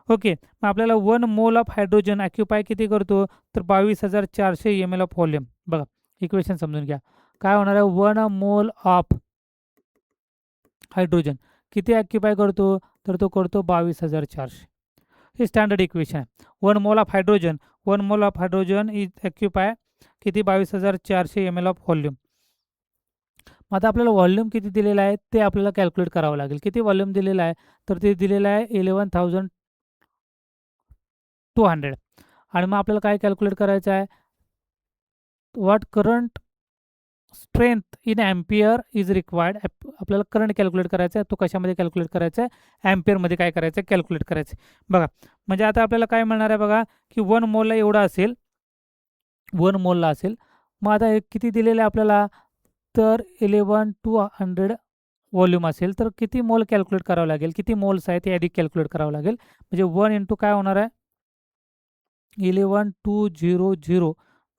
Okay, मग आपल्याला 1 मोल ऑफ हायड्रोजन ऑक्युपाय किती करतो, तर 22,400 ml ऑफ व्हॉल्यूम. बघा इक्वेशन समजून घ्या, काय होणार आहे 1 मोल ऑफ हायड्रोजन किती ऑक्युपाय करतो, तर तो करतो 22,400. हे स्टँडर्ड इक्वेशन आहे. 1 mole of hydrogen is occupy किती 22,400 ml ऑफ व्हॉल्यूम. मग आता आपल्याला व्हॉल्यूम किती दिलेला आहे ते आपल्याला कॅल्क्युलेट करावं लागेल. किती व्हॉल्यूम दिलेला आहे, तर ते दिलेलं आहे 11,200. आणि मग आपल्याला काय कॅल्क्युलेट करायचं आहे, what current strength in ampere is required. आपल्याला करंट कॅल्क्युलेट करायचा आहे, तो कशामध्ये कॅल्क्युलेट करायचा आहे, ॲम्पियरमध्ये काय करायचं आहे कॅल्क्युलेट करायचं आहे. बघा म्हणजे आता आपल्याला काय मिळणार आहे बघा, की 1 मोलला एवढा असेल, 1 मोलला असेल. मग आता हे किती दिलेलं आहे आपल्याला, तर 11,200 व्हॉल्यूम असेल तर किती मोल कॅल्क्युलेट करावं लागेल, किती मोल्स आहे ते आधी कॅल्क्युलेट करावं लागेल. म्हणजे 1 इंटू काय होणार आहे 11,200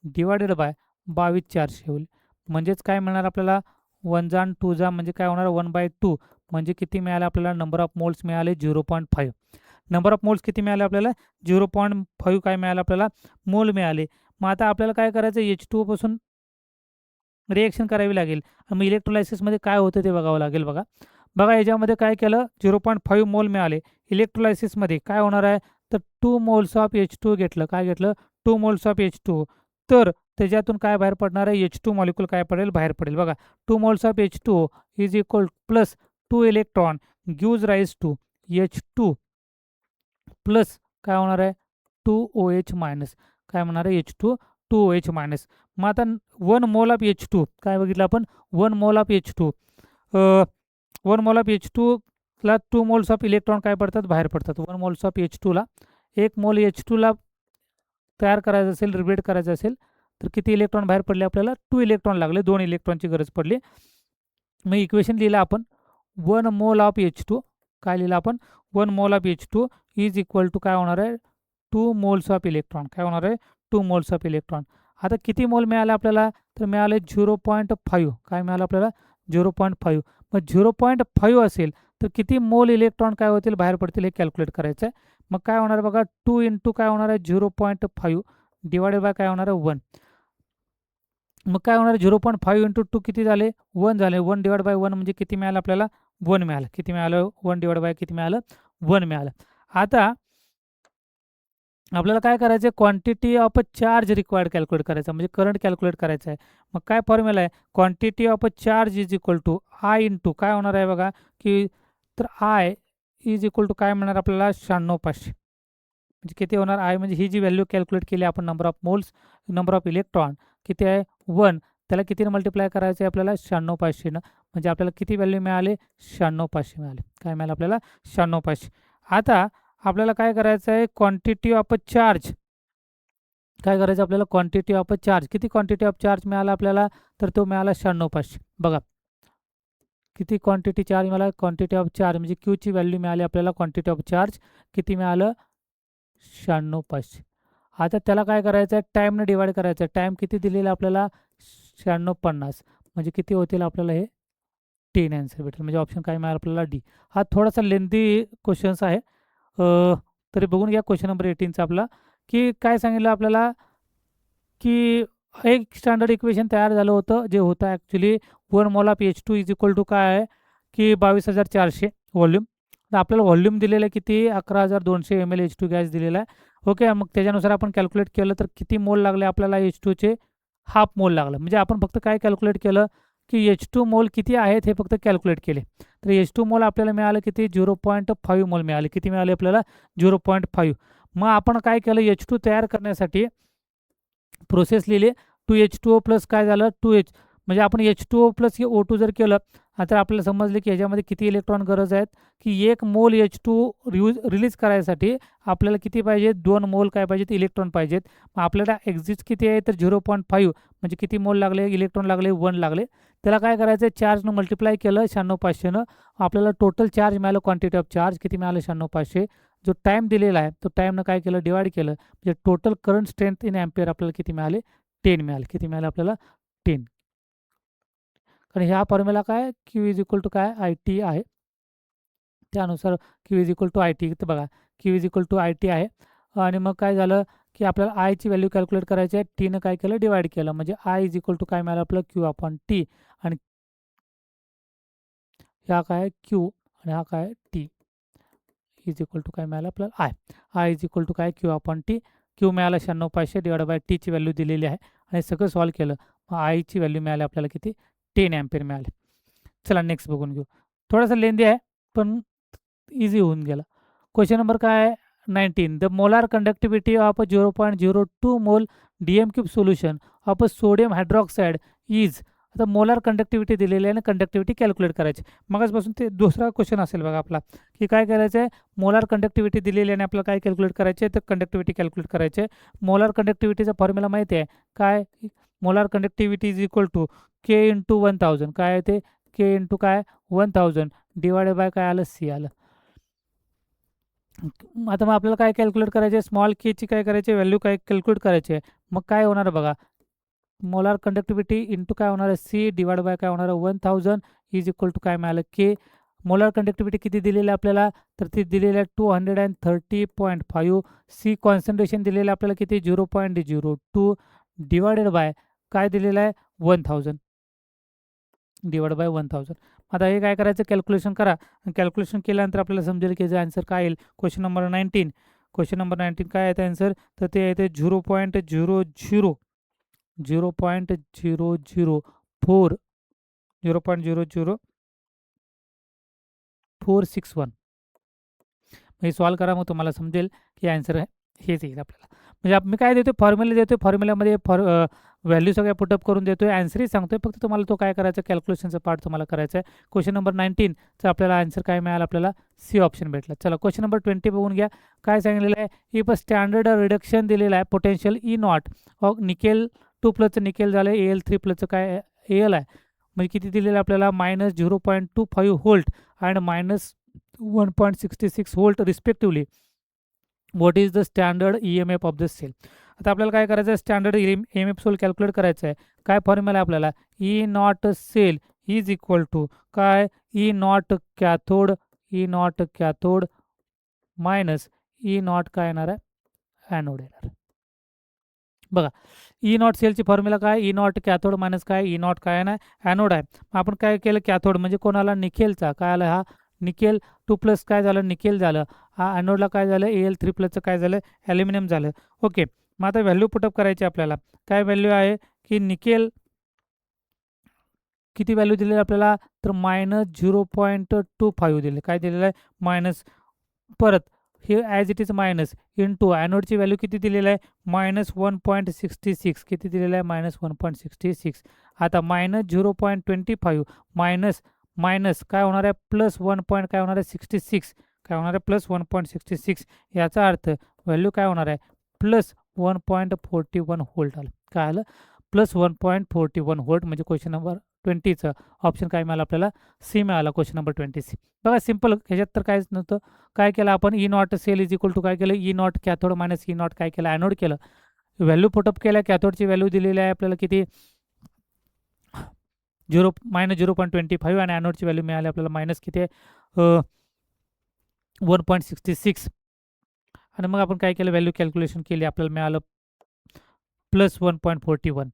डिवायडेड बाय 22,400 होईल. म्हणजेच काय मिळणार आपल्याला 1 जा 2 जा म्हणजे काय होणार 1/2, म्हणजे किती मिळाले आपल्याला नंबर ऑफ मोल्स मिळाले 0.5. नंबर ऑफ मोल्स किती मिळाले आपल्याला 0.5 काय मिळालं आपल्याला मोल मिळाले. मग आता आपल्याला काय करायचं H2O पासून रिएक्शन करावी लागेल आणि मग इलेक्ट्रोलायसिसमध्ये काय होतं ते बघावं लागेल. बघा याच्यामध्ये काय केलं 0.5 मोल मिळाले. इलेक्ट्रोलायसिसमध्ये काय होणार आहे, तर 2 मोल्स ऑफ H2O घेतलं, काय घेतलं 2 मोल्स ऑफ H2O. तर त्याच्यातून काय बाहेर पडणार आहे H2 मॉलिक्यूल काय पडेल बाहेर पडेल. बघा 2 moles of H2O is equal plus 2 electron gives rise to H2 plus काय होणार आहे 2OH मायनस, काय म्हणणार आहे H2 2OH मायनस. मग आता 1 मोल ऑफ H2 काय बघितलं आपण 1 mole of H2 1 mole of H2ला 2 मोल्स ऑफ इलेक्ट्रॉन काय पडतात बाहेर पडतात. 1 मोल्स ऑफ H2ला 1 मोल H2ला तयार करायचं असेल, रिब्रेट करायचं असेल तर किती इलेक्ट्रॉन बाहेर पडले आपल्याला 2 इलेक्ट्रॉन लागले, 2 इलेक्ट्रॉनची गरज पडली. मग इक्वेशन लिहिलं आपण 1 मोल ऑफ H2 काय लिहिलं आपण 1 mole of H2 is equal to काय होणार आहे 2 मोल्स ऑफ इलेक्ट्रॉन, काय होणार आहे 2 मोल्स ऑफ इलेक्ट्रॉन. आता किती मोल मिळाले आपल्याला, तर मिळाले 0.5, काय मिळालं आपल्याला 0.5. मग 0.5 असेल तर किती मोल इलेक्ट्रॉन काय होतील बाहेर पडतील हे कॅल्क्युलेट करायचं आहे. मग काय होणार बघा 2 इंटू काय होणार आहे 0.5 डिवायडेड बाय काय होणार आहे 1. मग काय होणार 0.5 इंटू 2 किती झाले 1 झाले. 1 डिवाइड बाय 1 म्हणजे किती मिळालं आपल्याला 1 मिळालं. किती मिळालं 1 डिवाइड बाय किती मिळालं 1 मिळालं. आता आपल्याला काय करायचं आहे quantity of a charge required calculate करायचं, म्हणजे करंट कॅल्क्युलेट करायचं आहे. मग काय फॉर्म्युला आहे quantity of a charge is equal to I into काय होणार आहे बघा की तर आय इज इक्वल टू काय मिळणार आपल्याला 96,500. म्हणजे किती होणार आय म्हणजे ही जी व्हॅल्यू कॅल्क्युलेट केली आपण number of moles number of electron किती आहे 1, त्याला कितीनं मल्टिप्लाय करायचं आहे आपल्याला 96,500. म्हणजे आपल्याला किती व्हॅल्यू मिळाले 96,500 मिळाले. काय मिळालं आपल्याला 96,500. आता आपल्याला काय करायचं आहे क्वांटिटी ऑफ अ चार्ज काय करायचं आपल्याला क्वांटिटी ऑफ अ चार्ज किती क्वांटिटी ऑफ चार्ज मिळाला आपल्याला तर तो मिळाला 96,500. बघा किती क्वांटिटी चार्ज मिळाला क्वांटिटी ऑफ चार्ज म्हणजे क्यूची व्हॅल्यू मिळाली आपल्याला क्वांटिटी ऑफ चार्ज किती मिळालं 96,500. आता त्याला काय करायचं आहे टाईमने डिवाइड करायचं आहे. टाईम किती दिलेला आपल्याला 9650 म्हणजे किती होतील आपल्याला हे 10 आन्सर भेटेल. म्हणजे ऑप्शन काय मिळाला आपल्याला डी. हा थोडासा लेंदी क्वेश्चन्स आहे तरी बघून घ्या. क्वेश्चन नंबर 18चा आपला की काय सांगितलं आपल्याला की एक स्टँडर्ड इक्वेशन तयार झालं होतं जे होतं actually 1 mole of H2 is equal to काय आहे की 22,400 व्हॉल्यूम. तर आपल्याला व्हॉल्यूम दिलेलं आहे किती 11,200 ml H2 गॅस दिलेला आहे. ओके, मग त्याच्यानुसार आपण कॅल्क्युलेट केलं तर किती मोल लागले आपल्याला H2चे हाफ मोल लागलं. म्हणजे आपण फक्त काय कॅल्क्युलेट केलं की H2 मोल किती आहेत हे फक्त कॅल्क्युलेट केले. तर H2 मोल आपल्याला मिळालं किती 0.5 मोल मिळाले. किती मिळाले आपल्याला 0.5. मग आपण काय केलं H2 तयार करण्यासाठी प्रोसेस लिहिली 2H2O प्लस काय झालं 2H म्हणजे आपण H2O प्लस O2 जर केलं तर आपल्याला समजले की ह्याच्यामध्ये किती इलेक्ट्रॉन गरज आहेत की 1 मोल H2O रिलीज करायसाठी आपल्याला किती पाहिजे 2 मोल काय पाहिजेत इलेक्ट्रॉन पाहिजेत. मग आपल्याला एक्झिट किती आहे तर 0.5 म्हणजे किती मोल लागले इलेक्ट्रॉन लागले 1 लागले. त्याला काय करायचं चार्जनं मल्टिप्लाय केलं 96,500नं आपल्याला टोटल चार्ज मिळालं क्वांटिटी ऑफ चार्ज किती मिळालं 96,500. जो टाईम दिलेला आहे तो टाईमनं काय केलं डिवाइड केलं म्हणजे total current strength in ampere आपल्याला किती मिळाले 10 मिळाले. किती मिळाले आपल्याला 10. कारण ह्या फॉर्म्युला काय क्यू इज इक्वल टू काय आय टी आहे त्यानुसार Q is equal to I T तर बघा Q is equal to I T आहे. आणि मग काय झालं की आपल्याला आयची व्हॅल्यू कॅल्क्युलेट करायची आहे टीनं काय केलं डिवाइड केलं म्हणजे आय इज इक्वल टू काय मिळालं आपलं क्यू अपॉन टी आणि ह्या काय क्यू आणि हा काय टी इज इक्वल टू काय मिळालं आपल्याला आय इज इक्वल टू काय क्यू अपॉन टी. क्यू मिळाला 96,500 डिवाइड बाय टीची व्हॅल्यू दिलेली आहे आणि सगळं सॉल्व केलं मग आयची व्हॅल्यू मिळाली आपल्याला किती 10 ॲम्पियर मिळाले. चला नेक्स्ट बघून घेऊ. थोडासा लेंदी आहे पण इझी होऊन गेला. क्वेश्चन नंबर काय आहे 19 द मोलार कंडक्टिव्हिटी ऑफ 0.02 मोल DM cube solution of sodium hydroxide is. आता मोलार कंडक्टिव्हिटी दिलेली आहे आणि कंडक्टिव्हिटी कॅल्क्युलेट करायची. मगाचपासून ते दुसरा क्वेश्चन असेल बघा आपला की काय करायचं आहे मोलार कंडक्टिव्हिटी दिलेली आहे आणि आपल्याला काय कॅल्क्युलेट करायचे तर कंडक्टिव्हिटी कॅल्क्युलेट करायचे. मोलार कंडक्टिव्हिटीचा फॉर्म्युला माहिती आहे काय molar conductivity is equal to K into 1000 काय आहे ते के इंटू काय 1000 डिवायडेड बाय काय आलं सी आलं. आता मग आपल्याला काय कॅल्क्युलेट करायचे स्मॉल केची काय करायचे व्हॅल्यू काय कॅल्क्युलेट करायचे. मग काय होणार बघा मोलार कंडक्टिव्हिटी इंटू काय होणार आहे सी डिवाइड बाय काय होणार आहे 1000 इज इक्वल टू काय मिळालं के. मोलार कंडक्टिव्हिटी किती दिलेली आहे आपल्याला तर ती दिलेली आहे 230.5. सी कॉन्सन्ट्रेशन दिलेलं आहे आपल्याला किती 0.02 डिवायडेड बाय काय दिलेलं आहे 1000 डिवाइड बाय 1000. आता हे काय करायचं कॅल्क्युलेशन करा. कॅल्क्युलेशन केल्यानंतर आपल्याला समजेल की याचा आन्सर काय येईल. क्वेश्चन नंबर 19 क्वेश्चन नंबर 19 काय आहे आन्सर तर ते येते 0.00 0.00461. हे सॉल्व करा मग तुम्हाला समजेल की आन्सर हेच येईल आपल्याला. म्हणजे मी काय देतो फॉर्म्युला देतो फॉर्म्युल्यामध्ये व्हॅल्यू सगळ्या पुटअप करून देतोय आन्सरही सांगतोय फक्त तुम्हाला तो काय करायचा कॅल्क्युलेशनचा पार्ट तुम्हाला करायचा आहे. क्वेश्चन नंबर 19चा आपल्याला आन्सर काय मिळाला आपल्याला सी ऑप्शन भेटला. चला क्वेश्चन नंबर 20 बघून घ्या. काय सांगितलेलं आहे इफ स्टँडर्ड रिडक्शन दिलेलं आहे potential E not of nickel 2 प्लसचं निकेल झालं AL3 प्लसचं काय AL आहे म्हणजे किती दिलेलं आपल्याला -0.25 volt and -1.66 volt respectively. What is the standard EMF of the cell. आता आपल्याला काय करायचं आहे स्टँडर्ड EMF सेल कॅल्क्युलेट करायचं आहे. काय फॉर्म्युला आहे आपल्याला E not cell is equal to काय E not cathode minus E not काय येणार आहे ॲनोड येणार. बघा ई नॉट सेलची फॉर्म्युला काय ई नॉट कॅथोड मायनस काय ई नॉट काय ना ॲनोड आहे. आपण काय केलं कॅथोड म्हणजे कोणाला निकेलचा काय आला हा निकेल 2 प्लस काय झालं निकेल झालं हा ॲनोडला काय झालं AL3 प्लसचं काय झालं ॲल्युमिनियम झालं. ओके मग आता व्हॅल्यू पुटअप करायची आपल्याला. काय व्हॅल्यू आहे की निकेल किती व्हॅल्यू दिलेली आपल्याला तर -0.25 दिले काय दिलेलं आहे मायनस परत हे as it is minus into ॲनोडची व्हॅल्यू किती दिलेलं आहे -1.66 किती दिलेलं आहे -1.66. आता -0.25 मायनस काय होणार आहे +1 काय होणार आहे 66 काय होणार आहे +1.66. याचा अर्थ व्हॅल्यू काय होणार आहे +1.41 व्होल्ट आलं. काय आलं +1.41 व्होल्ट म्हणजे क्वेश्चन नंबर 20चं ऑप्शन काय मिळालं आपल्याला सी मिळाला. क्वेश्चन नंबर 20 बघा सिम्पल ह्याच्यात तर काहीच नव्हतं. काय केलं आपण E not cell is equal to काय केलं E not cathode minus E not काय केलं ॲनोड केलं. व्हॅल्यू पुटअप केल्या कॅथोडची व्हॅल्यू दिलेली आहे आपल्याला किती -0.25 आणि ॲनोडची व्हॅल्यू मिळाली आपल्याला मायनस किती आहे 1.66. आणि मग आपण काय केलं व्हॅल्यू कॅल्क्युलेशन केली आपल्याला मिळालं +1.41.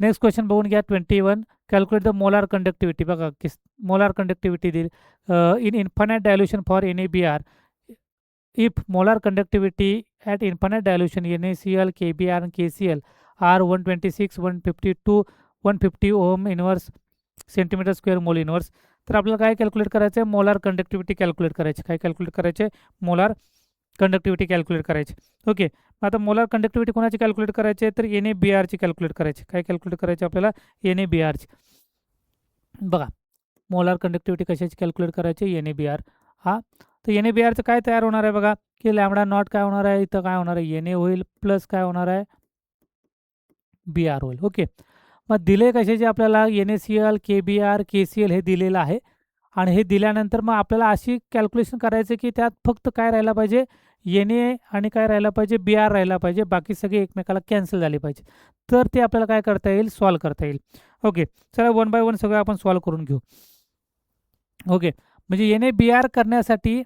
नेक्स्ट क्वेश्चन बघून घ्या 21 कॅल्क्युलेट द मोलार कंडक्टिव्हिटी. बघा की मोलार कंडक्टिव्हिटी दिली in infinite dilution for NaBr. If molar conductivity at infinite dilution NaCl KBr and KCl are 126 152 150 ohm inverse centimetre square mole inverse. तर आपल्याला काय कॅल्क्युलेट करायचं आहे मोलार कंडक्टिव्हिटी कॅल्क्युलेट करायची. काय कॅल्क्युलेट करायचे मोलार कंडक्टिव्हिटी कॅल्क्युलेट करायची. ओके, आता मोलार कंडक्टिव्हिटी कोणाची कॅल्क्युलेट करायची आहे, तर NaBrची कॅल्क्युलेट करायची. काय कॅल्क्युलेट करायची आपल्याला, NaBrची. बघा, मोलार कंडक्टिव्हिटी कशाची कॅल्क्युलेट करायची, NaBr. हा, तर NaBrचं काय तयार होणार आहे बघा, की लॅम्बडा नॉट काय होणार आहे, इथं काय होणार आहे, Na होईल प्लस काय होणार आहे, Br होईल. ओके, मग दिले कशाचे आपल्याला, NaCl, KBr, KCl हे दिलेलं आहे. आणि हे दिल्यानंतर मग आपल्याला अशी कॅल्क्युलेशन करायचं की त्यात फक्त काय राहायला पाहिजे, Na आणि काय राहायला पाहिजे, Br राहायला पाहिजे, बाकी सगळे एकमेकाला कॅन्सल झाले पाहिजे. तर ते आपल्याला काय करता येईल, सॉल्व करता येईल. ओके, चला वन बाय वन सगळं आपण सॉल्व करून घेऊ. ओके, म्हणजे NaBr करण्यासाठी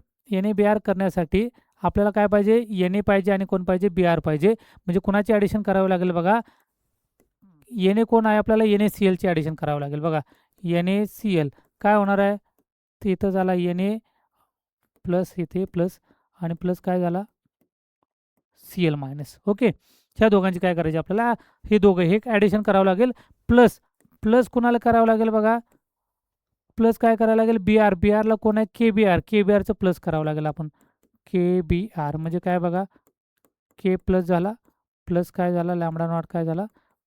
आपल्याला काय पाहिजे, Na पाहिजे आणि कोण पाहिजे, Br पाहिजे. म्हणजे कोणाची ॲडिशन करावी लागेल बघा, Na कोण आहे आपल्याला, NaClची ॲडिशन करावं लागेल. बघा, NaCl काय होणार आहे, तर इथं झाला Na प्लस इथे प्लस आणि प्लस काय झाला, Cl मायनस. ओके, ह्या दोघांची काय करायची आपल्याला, हे दोघं हे ॲडिशन करावं लागेल. प्लस प्लस कुणाला करावं लागेल बघा, प्लस काय करावं लागेल, Brला कोण आहे, KBrचं प्लस करावं लागेल आपण. KBr म्हणजे काय बघा, K प्लस झाला, प्लस काय झाला, लॅम्बडा नॉट काय झाला,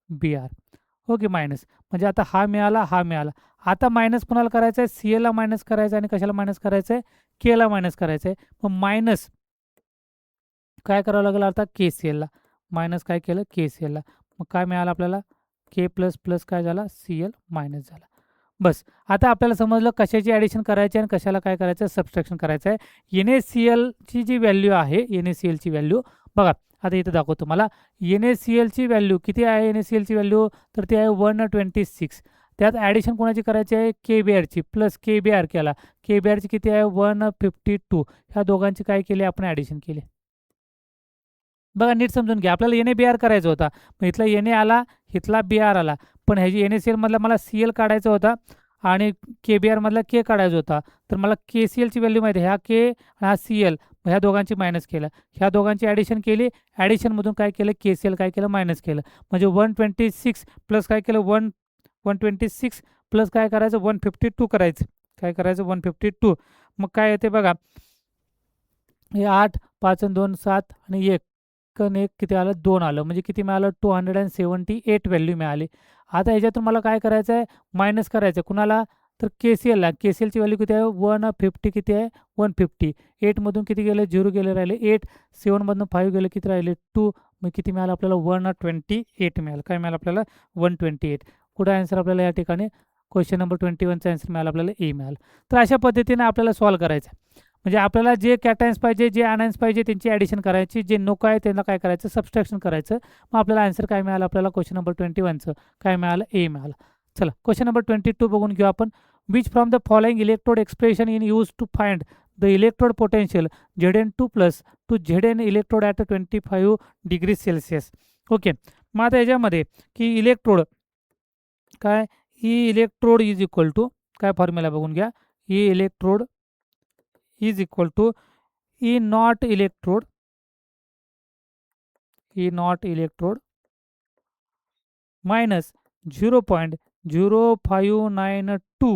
Br. ओके, मायनस म्हणजे आता हा मिळाला, हा मिळाला. आता मायनस कोणाला करायचं आहे, Clला मायनस करायचं आहे आणि कशाला मायनस करायचं आहे, Kला मायनस करायचं आहे. मग मायनस काय करावं लागेल आता, KClला मायनस काय केलं, KClला. मग काय मिळालं आपल्याला, K प्लस प्लस काय झाला, Cl मायनस झाला. बस, आता आपल्याला समजलं कशाची ॲडिशन करायची आणि कशाला काय करायचं आहे, सबस्ट्रॅक्शन करायचं आहे. NaClची जी व्हॅल्यू आहे, NaClची व्हॅल्यू बघा, आता इथं दाखवतो तुम्हाला. NaClची व्हॅल्यू किती आहे, NaClची व्हॅल्यू तर ती आहे 126. त्यात ॲडिशन कोणाची करायची आहे, KBrची प्लस KBr केला. KBrची किती आहे, 152. ह्या दोघांची काय केली आपण, ॲडिशन केली. बघा, नीट समजून घ्या, आपल्याला NaBr करायचा होता. मग इथला Na आला, इथला Br आला, पण ह्याची NaClमधला मला Cl काढायचा होता आणि KBrमधला K काढायचा होता. तर मला KClची व्हॅल्यू माहिती आहे, हा K हा Cl, ह्या दोघांची मायनस केलं, ह्या दोघांची ॲडिशन केली. ॲडिशनमधून काय केलं, KCl काय केलं, मायनस केलं. म्हणजे 126 प्लस काय केलं, 126 प्लस काय करायचं, 152 करायचं. काय करायचं, 152. मग काय येते बघा, हे 8, 5 आणि 2 7 आणि 1 आणि 1 किती आलं, 2 आलं. म्हणजे किती मिळालं, 278 व्हॅल्यू मिळाली. आता ह्याच्यातून मला काय करायचं आहे, मायनस करायचं आहे कुणाला, तर KClला. KClची व्हॅल्यू किती आहे, 150 किती आहे, 150. 8मधून किती गेले, 0 गेले, राहिले 8. 7मधून 5 गेले, किती राहिले, 2. मग किती मिळालं आपल्याला, 128 मिळालं. काय मिळालं आपल्याला, 128. कुठं आन्सर आपल्याला या ठिकाणी क्वेश्चन नंबर 21चा आन्सर मिळाला आपल्याला, ए मिळालं. तर अशा पद्धतीने आपल्याला सॉल्व करायचं आहे. म्हणजे आपल्याला जे कॅटायन्स पाहिजे, जे अनायन्स पाहिजे त्यांची ॲडिशन करायची, जे नको आहे त्यांना काय करायचं, सबस्ट्रॅक्शन करायचं. मग आपल्याला आन्सर काय मिळालं, आपल्याला क्वेश्चन नंबर 21चं काय मिळालं, ए मिळालं. चला क्वेश्चन नंबर 22 बघून घेऊ आपण. Which from the following electrode expression in use to find the electrode potential Zn2 plus to Zn electrode at 25 degree Celsius. Okay, मग आता याच्यामध्ये की इलेक्ट्रोड काय, E electrode is equal to काय फॉर्म्युला बघून घ्या, E electrode is equal to E naught electrode minus 0.0592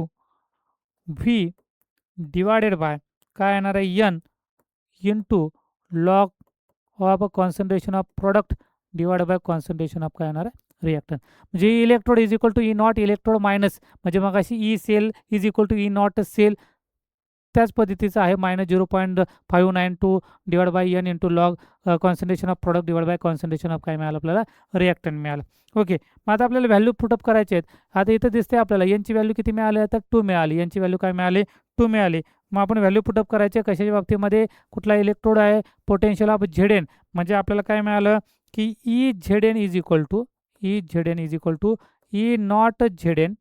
V divided by काय येणार आहे, N into log of concentration of product divided by concentration of काय येणार आहे, रिॲक्टन्ट. म्हणजे electrode is equal to E naught electrode minus, म्हणजे मग अशी E cell is equal to E not cell, त्याच पद्धतीचं आहे. Minus 0.592 divide by N into log concentration of product divide by concentration of काय मिळालं आपल्याला, रिॲक्टंट मिळालं. ओके, मग आता आपल्याला व्हॅल्यू पुटअप करायचे आहेत. आता इथं दिसते आपल्याला Nची व्हॅल्यू किती मिळाली, आता 2 मिळाली. Nची व्हॅल्यू काय मिळाली, 2 मिळाली. मग आपण व्हॅल्यू पुटअप करायचे कशाच्या बाबतीमध्ये, कुठला इलेक्ट्रोड आहे, पोटेन्शियल ऑफ Zn. म्हणजे आपल्याला काय मिळालं की E Zn is equal to E naught Zn,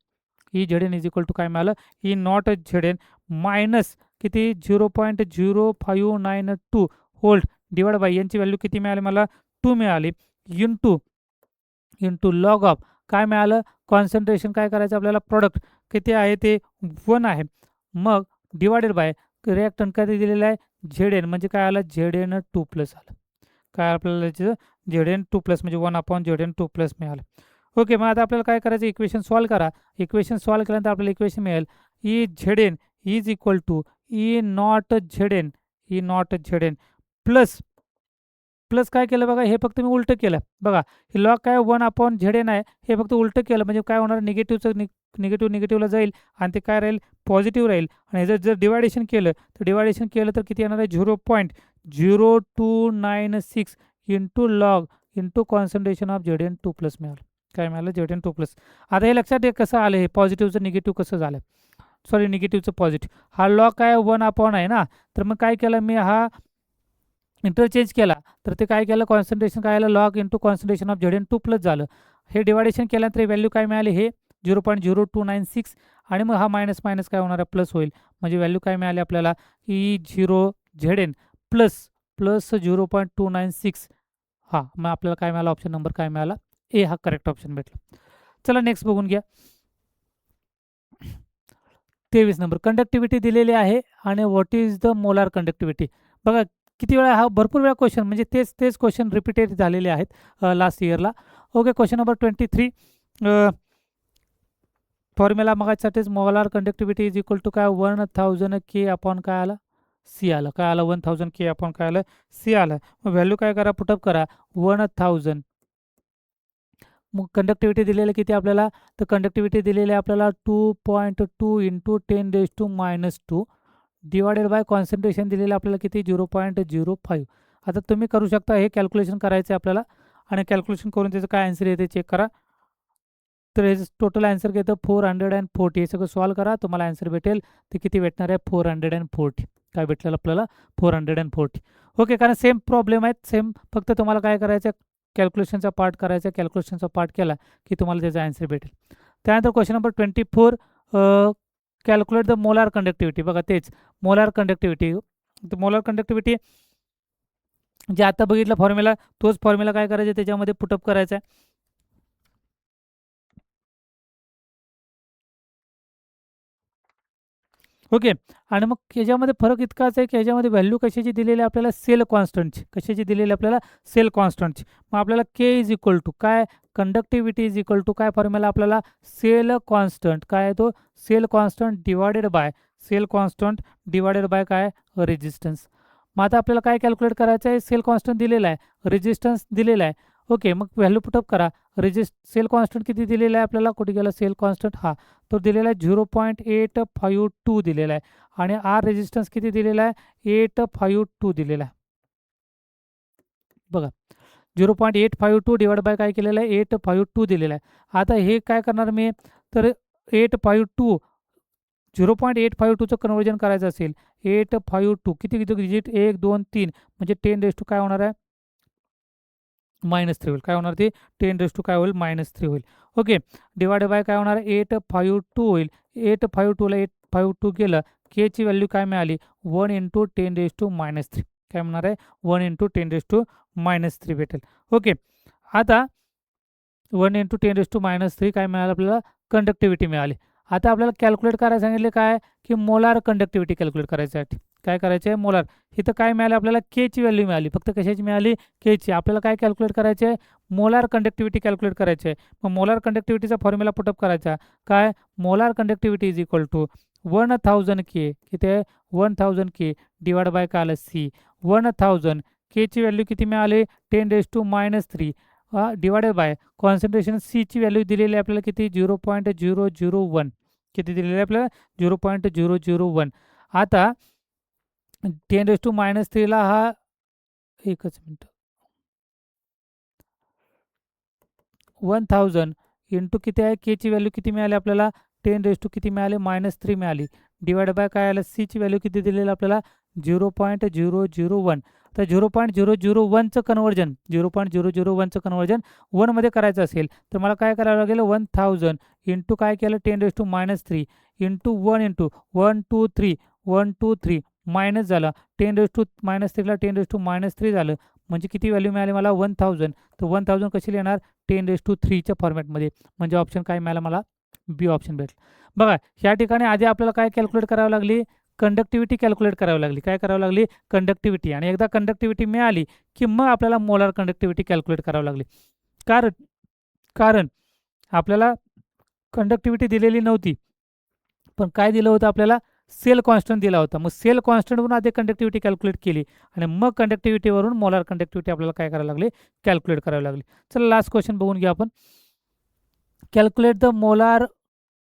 E Zn is equal to काय मिळालं, ई नॉट Zn मायनस किती 0.0592 व्होल्ट डिवाइड बाय यांची व्हॅल्यू किती मिळाली मला, 2 मिळाली. इंटू लॉग ऑफ काय मिळालं, कॉन्सन्ट्रेशन काय करायचं आपल्याला, प्रोडक्ट किती आहे ते 1 आहे. मग डिवायडेड बाय रिॲक्टंट काय दिलेलं आहे, Zn म्हणजे काय आलं, Zn2 प्लस आलं. काय आपल्याला Zn2 प्लस म्हणजे 1/Zn2 प्लस मिळालं. ओके, मग आता आपल्याला काय करायचं, इक्वेशन सॉल्व करा. इक्वेशन सॉल्व केल्यानंतर आपल्याला इक्वेशन मिळेल E Zn is equal to E naught Zn plus plus काय केलं बघा, हे फक्त मी उलटं केलं बघा. हे लॉग काय 1/Zn आहे, हे फक्त उलटं केलं म्हणजे काय होणार, निगेटिव्हचं निगेटिव्ह निगेटिव्हला जाईल आणि ते काय राहील, पॉझिटिव्ह राहील. आणि जर जर डिवायडेशन केलं तर किती येणार आहे, 0.0296 into log into concentration of Zn2 plus मिळालं. काय मिळालं, Zn2 प्लस. आता हे लक्षात आहे कसं आलं, हे पॉझिटिव्हचं निगेटिव्ह कसं झालं, सॉरी निगेटिव्हचं पॉझिटिव्ह. हा लॉग काय 1 आहे ना, तर मग काय केलं मी, हा इंटरचेंज केला तर ते काय केलं, कॉन्सन्ट्रेशन काय आलं, log into concentration of Zn2 plus झालं. हे डिवायडेशन केल्यानंतर व्हॅल्यू काय मिळाली, हे 0.0296 आणि मग हा मायनस मायनस काय होणार आहे, प्लस होईल. म्हणजे व्हॅल्यू काय मिळाली आपल्याला, की Zn प्लस प्लस 0.296. हां, मग आपल्याला काय मिळालं, ऑप्शन नंबर काय मिळाला, ए हा करेक्ट ऑप्शन भेटला. चला नेक्स्ट बघून घ्या. 23 नंबर, कंडक्टिव्हिटी दिलेली आहे आणि what is the molar conductivity. बघा किती वेळा, हा भरपूर वेळा क्वेश्चन, म्हणजे तेच तेच क्वेश्चन रिपीटेड झालेले आहेत लास्ट इयरला. Okay, question number 23. फॉर्म्युला मगासाठीच, molar conductivity is equal to काय, 1000 के अपॉन काय आलं, सी आलं. काय आलं, 1000 के अपॉन काय आलं, सी आलं. मग व्हॅल्यू काय करा, पुटअप करा, 1000. मग कंडक्टिव्हिटी दिलेली किती आपल्याला, तर कंडक्टिव्हिटी दिलेली आहे आपल्याला 2.2 इंटू 10⁻⁻², डिवायडेड बाय कॉन्सन्ट्रेशन दिलेलं आपल्याला किती, 0.05. आता तुम्ही करू शकता, हे कॅल्क्युलेशन करायचं आहे आपल्याला आणि कॅल्क्युलेशन करून त्याचं काय आन्सर येते चेक करा. तर हे टोटल आन्सर घेतं 440. हे सगळं सॉल्व करा, तुम्हाला आन्सर भेटेल. ते किती भेटणार आहे, 440. काय भेटलेलं आपल्याला, 440. ओके, कारण सेम प्रॉब्लेम आहेत, सेम, फक्त तुम्हाला काय करायचं, कॅल्क्युलेशनचा पार्ट करायचा. कॅल्क्युलेशनचा पार्ट केला की तुम्हाला त्याचा आन्सर भेटेल. त्यानंतर question number 24, calculate the molar conductivity. बघा तेच मोलार कंडक्टिव्हिटी. मोलार कंडक्टिव्हिटी जे आता बघितलं फॉर्म्युला, तोच फॉर्म्युला काय करायचा, त्याच्यामध्ये पुटअप करायचा आहे. ओके, आणि मग ह्याच्यामध्ये फरक इतकाच आहे की ह्याच्यामध्ये व्हॅल्यू कशाची दिलेली आहे आपल्याला, सेल कॉन्स्टंटची. कशाची दिलेली आपल्याला, सेल कॉन्स्टंटची. मग आपल्याला के इज इक्वल टू काय, कंडक्टिव्हिटी इज इक्वल टू काय, फॉर्म्युला आपल्याला सेल कॉन्स्टंट. काय आहे तो, cell constant divided by, cell constant divided by काय, रेजिस्टन्स. मग आता आपल्याला काय कॅल्क्युलेट करायचं आहे, सेल कॉन्स्टंट दिलेला आहे, रेजिस्टन्स दिलेला आहे. ओके, मग व्हॅल्यू पुटअप करा. सेल कॉन्स्टंट किती दिलेला आहे आपल्याला, कुठे गेला सेल कॉन्स्टंट, हा तो दिलेला आहे 0.852 दिलेला आहे. आणि आर रेजिस्टन्स किती दिलेला आहे, 852 दिलेला आहे. बघा 0.852 डिवाइड बाय काय केलेलं आहे, 852 दिलेला आहे. आता हे काय करणार मी, तर 852 0.852चं कन्वर्जन करायचं असेल, 852 किती किती डिजिट, 1 2 3, म्हणजे 10 काय होणार आहे, -3 होईल. काय होणार, ते 10 काय होईल, -3 होईल. ओके, डिवाइड बाय काय होणार, 852 होईल. 852ला 852 केलं, केची व्हॅल्यू काय मिळाली, 1 इंटू 10⁻³ काय म्हणणार आहे, 1 इंटू 10⁻³ भेटेल. ओके, आता 1 इंटू 10⁻³ काय मिळालं आपल्याला, कंडक्टिव्हिटी मिळाली. आता आपल्याला कॅल्क्युलेट करायला सांगितले काय, की मोलार कंडक्टिव्हिटी कॅल्क्युलेट करायसाठी काय करायचं आहे, मोलार. इथं काय मिळालं आपल्याला, केची व्हॅल्यू मिळाली, फक्त कशाची मिळाली, केची. आपल्याला काय कॅल्क्युलेट करायचे आहे, मोलार कंडक्टिव्हिटी कॅल्क्युलेट करायची आहे. मग मोलार कंडक्टिव्हिटीचा फॉर्म्युला पुटअप करायचा. काय, molar conductivity is equal to 1000 K, किती आहे, 1000 के डिवाइड बाय काय आलं, सी. 1000 केची व्हॅल्यू किती मिळाली, 10⁻³ डिवायडेड बाय कॉन्सन्ट्रेशन सीची व्हॅल्यू दिलेली आहे आपल्याला किती, 0.001. किती दिलेली आहे आपल्याला, 0.001. आता 10⁻³ हा, एकच मिनटं, 1000 इंटू किती आहे, केची व्हॅल्यू किती मिळाली आपल्याला, 10 किती मिळाले, -3 मिळाली. डिवाइड बाय काय आलं, सीची व्हॅल्यू किती दिलेली आपल्याला, 0.001. तर 0.001चं कन्वर्जन 0.001चं कन्वर्जन 1मध्ये करायचं असेल तर मला काय करावं लागेल, 1000 इंटू काय केलं, 10⁻³ इंटू 1 इंटू 1 2 3 1 2 3 मायनस झालं, 10⁻³ 10⁻³ झालं. म्हणजे किती व्हॅल्यू मिळाली मला, 1000. तर 1000 कशी लिहिणार, 10⁻³ फॉर्मॅटमध्ये. म्हणजे ऑप्शन काय मिळाला मला, बी ऑप्शन भेटलं. बघा या ठिकाणी आधी आपल्याला काय कॅल्क्युलेट करावं लागली, कंडक्टिव्हिटी कॅल्क्युलेट करावी लागली. काय करावं लागली, कंडक्टिव्हिटी. आणि एकदा कंडक्टिव्हिटी मिळाली की मग आपल्याला मोलार कंडक्टिव्हिटी कॅल्क्युलेट करावी लागली. कारण कारण आपल्याला कंडक्टिव्हिटी दिलेली नव्हती, पण काय दिलं होतं आपल्याला, सेल कॉन्स्टंट दिला होता. मग सेल कॉन्स्टंटवरून आधी कंडक्टिव्हिटी कॅल्क्युलेट केली आणि मग कंडक्टिव्हिटीवरून मोलार कंडक्टिव्हिटी आपल्याला काय करायला लागली, कॅल्क्युलेट करावी लागली. चला लास्ट क्वेश्चन बघून घ्या आपण. Calculate the molar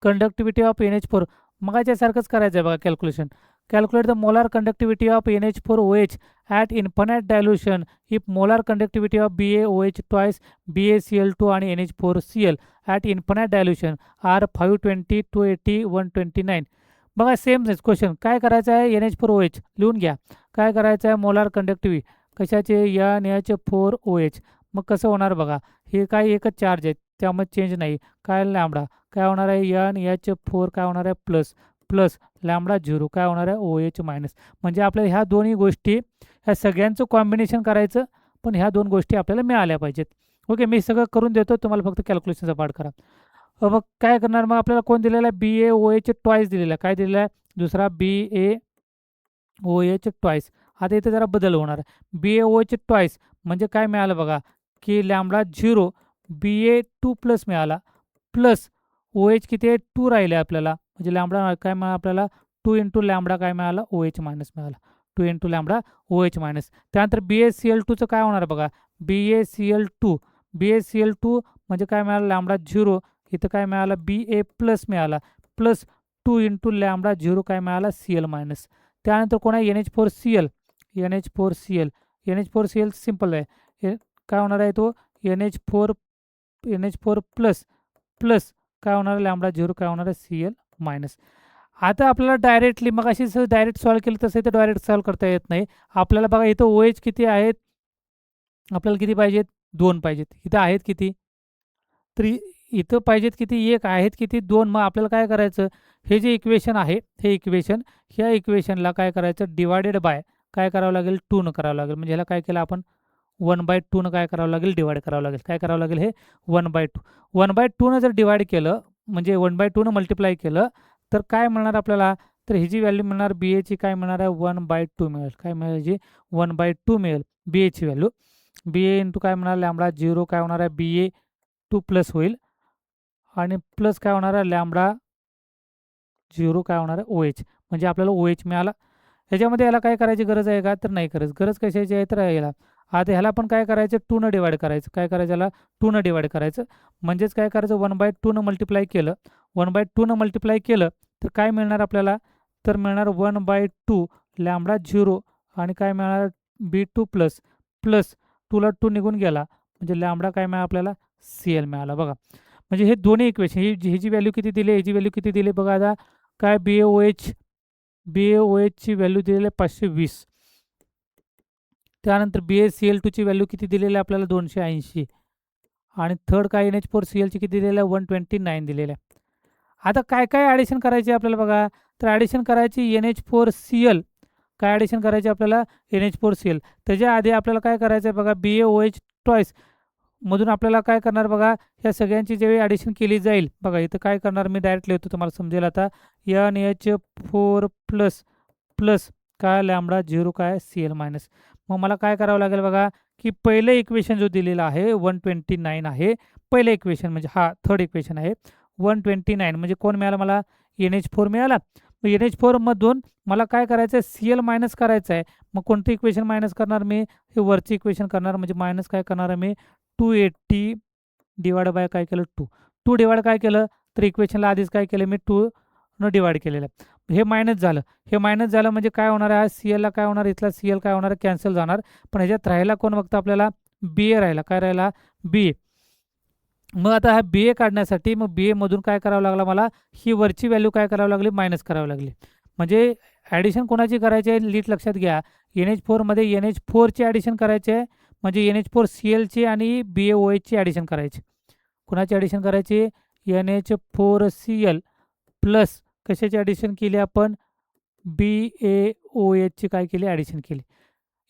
conductivity of NH4. मगाच्या सारखंच करायचं आहे बघा calculation. Calculate the molar conductivity of NH4OH at infinite dilution if molar conductivity of BaOH twice BaCl2 आणि NH4Cl at infinite dilution R 520, 280, 129. बघा सेम क्वेश्चन. काय करायचं आहे, NH4OH लिहून घ्या. काय करायचं आहे, मोलार कंडक्टिव्हिटी कशाचे, NH4OH. मग कसं होणार बघा, हे काय एकच चार्ज आहे त्यामुळे चेंज नाही. काय लॅम्बडा काय होणार आहे, NH4 काय होणार आहे प्लस प्लस लॅम्बडा 0 काय होणार आहे OH मायनस. म्हणजे आपल्याला ह्या दोन्ही गोष्टी, ह्या सगळ्यांचं कॉम्बिनेशन करायचं, पण ह्या दोन गोष्टी आपल्याला मिळाल्या पाहिजेत. ओके, मी सगळं करून देतो, तुम्हाला फक्त कॅल्क्युलेशनचा पार्ट करा. मग काय करणार, मग आपल्याला कोण दिलेला आहे, BaOH ट्वाईस दिलेला आहे. काय दिलेला आहे, दुसरा BaOH ट्वाईस. आता इथे जरा बदल होणार आहे. BaOH ट्वाईस म्हणजे काय मिळालं बघा, की लॅम्बडा 0 Ba2 प्लस मिळाला, प्लस OH किती आहे 2 राहिले आपल्याला, म्हणजे लॅम्बडा काय मिळाला आपल्याला 2 इंटू लॅम्बडा काय मिळाला OH मायनस मिळाला, 2 इंटू लॅम्बडा OH मायनस. त्यानंतर BaCl2चं काय होणार बघा, BaCl2 म्हणजे काय मिळालं लॅम्बडा 0, इथं काय मिळालं Ba प्लस मिळाला, प्लस 2 इंटू लॅम्बडा 0 काय मिळाला Cl मायनस. त्यानंतर कोण आहे NH4Cl सिम्पल आहे. काय होणार आहे तो NH4 प्लस प्लस काय होणार लॅम्बडा 0 काय होणार आहे Cl मायनस. आता आपल्याला डायरेक्टली मग अशी डायरेक्ट सॉल्व केलं तसं इथं डायरेक्ट सॉल्व करता येत नाही. आपल्याला बघा इथं OH किती आहेत, आपल्याला किती पाहिजेत, 2 पाहिजेत. इथं आहेत किती, तर इथं पाहिजेत किती, 1 आहेत किती, 2. मग आपल्याला काय करायचं, हे जे इक्वेशन आहे हे इक्वेशन, ह्या इक्वेशनला काय करायचं, डिवायडेड बाय काय करावं लागेल 2 न करावं लागेल. म्हणजे ह्याला काय केलं आपण 1/2 न काय करावं लागेल, डिवाइड करावं लागेल. काय करावं लागेल, हे 1/2. 1/2 न जर डिवाइड केलं, म्हणजे 1/2 न मल्टिप्लाय केलं तर काय मिळणार आपल्याला, तर ही जी व्हॅल्यू मिळणार BAची काय मिळणार आहे 1/2 मिळेल. काय मिळेल जी 1/2 मिळेल BAची व्हॅल्यू. BA इंटू काय मिळणार लॅम्बडा 0 काय होणार आहे BA2 प्लस होईल आणि प्लस काय होणार आहे लॅम्बडा 0 काय होणार आहे OH. म्हणजे आपल्याला OH मिळाला. ह्याच्यामध्ये याला काय करायची गरज आहे का, तर नाही गरज कशाची आहे, तर याला आता ह्याला पण काय करायचं 2 न डिवाइड करायचं. काय करायचं, याला 2 न डिवाइड करायचं. म्हणजेच काय करायचं 1/2 न मल्टिप्लाय केलं, 1/2 न मल्टिप्लाय केलं तर काय मिळणार आपल्याला, तर मिळणार 1/2 लॅम्बडा 0 आणि काय मिळणार B2 प्लस प्लस 2ला 2 निघून गेला, म्हणजे लॅम्बडा काय मिळाला आपल्याला Cl मिळाला. बघा म्हणजे हे दोन्ही इक्वेशन, ही जी व्हॅल्यू किती दिली, ह्याची व्हॅल्यू किती दिली बघा. आता काय BaOH ची व्हॅल्यू दिलेली आहे 520. त्यानंतर BaCl2ची व्हॅल्यू किती दिलेली आहे आपल्याला 280 आणि थर्ड काय NH4Clची किती दिलेलं आहे 129 दिलेलं आहे. आता काय काय ॲडिशन करायची आपल्याला बघा, तर ॲडिशन करायची NH4Cl. काय ॲडिशन करायची आपल्याला NH4Cl. त्याच्या आधी आपल्याला काय करायचं आहे बघा, BaOH ट्वाईस मधून आपल्याला काय करणार बघा, ह्या सगळ्यांची जेव्हा ॲडिशन केली जाईल बघा, इथं काय करणार मी डायरेक्ट लिहितो तुम्हाला समजेल. आता NH4 प्लस प्लस काय लॅम्बडा 0 काय Cl मायनस. मग मला काय करावं लागेल बघा, की पहिलं इक्वेशन जो दिलेला आहे 129 आहे, पहिलं इक्वेशन म्हणजे हा थर्ड इक्वेशन आहे 129. म्हणजे कोण मिळाला मला NH4 मिळाला. मग NH4 मधून मला काय करायचं आहे Cl मायनस करायचं आहे. मग कोणतं इक्वेशन मायनस करणार मी, हे वरचं इक्वेशन करणार, म्हणजे मायनस काय करणार आहे मी 280 डिवाइड बाय काय केलं 2 डिवाइड काय केलं, तर इक्वेशनला आधीच काय केलं मी 2 न डिवाइड केलेलं आहे. हे मायनस झालं, हे मायनस झालं म्हणजे काय होणार आहे, Clला काय होणार, इथला Cl काय होणार कॅन्सल जाणार. पण ह्याच्यात राहिला कोण फक्त आपल्याला BA राहिला. काय राहिला BA. मग आता हा BA काढण्यासाठी मग BA मधून काय करावं लागला मला, ही वरची व्हॅल्यू काय करावं लागली मायनस करावी लागली. म्हणजे ॲडिशन कोणाची करायची आहे नीट लक्षात घ्या, NH4 मध्ये NH4ची ॲडिशन करायची आहे, म्हणजे NH4Clची आणि BaOHची ॲडिशन करायची. कुणाची ॲडिशन करायची, NH4Cl प्लस कशाची ॲडिशन केली आपण, BaOHची काय केली ॲडिशन केली,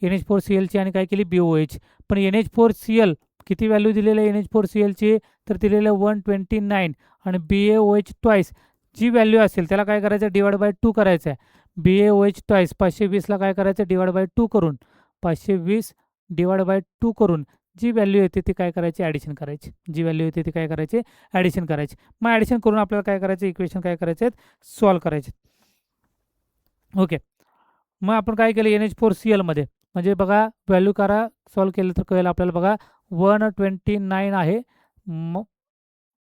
NH4Clची आणि काय केली BaOH. पण NH4Cl किती व्हॅल्यू दिलेलं आहे NH4Clची, तर दिलेलं 129 आणि BaOH ट्वाईस जी व्हॅल्यू असेल त्याला काय करायचं डिवाइड बाय 2 करायचं आहे. BaOH ट्वाईस 520ला काय करायचं डिवाइड बाय 2 करून, 520 डिवाइड बाय 2 करून जी व्हॅल्यू येते ती काय करायची ॲडिशन करायची, जी व्हॅल्यू येते ती काय करायची ॲडिशन करायची. मग ॲडिशन करून आपल्याला काय करायचं इक्वेशन काय करायचे सॉल्व करायचे. ओके. मग आपण काय केलं NH4Cl मध्ये म्हणजे बघा व्हॅल्यू करा सॉल्व्ह केलं तर कळेल आपल्याला बघा 129 आहे. मग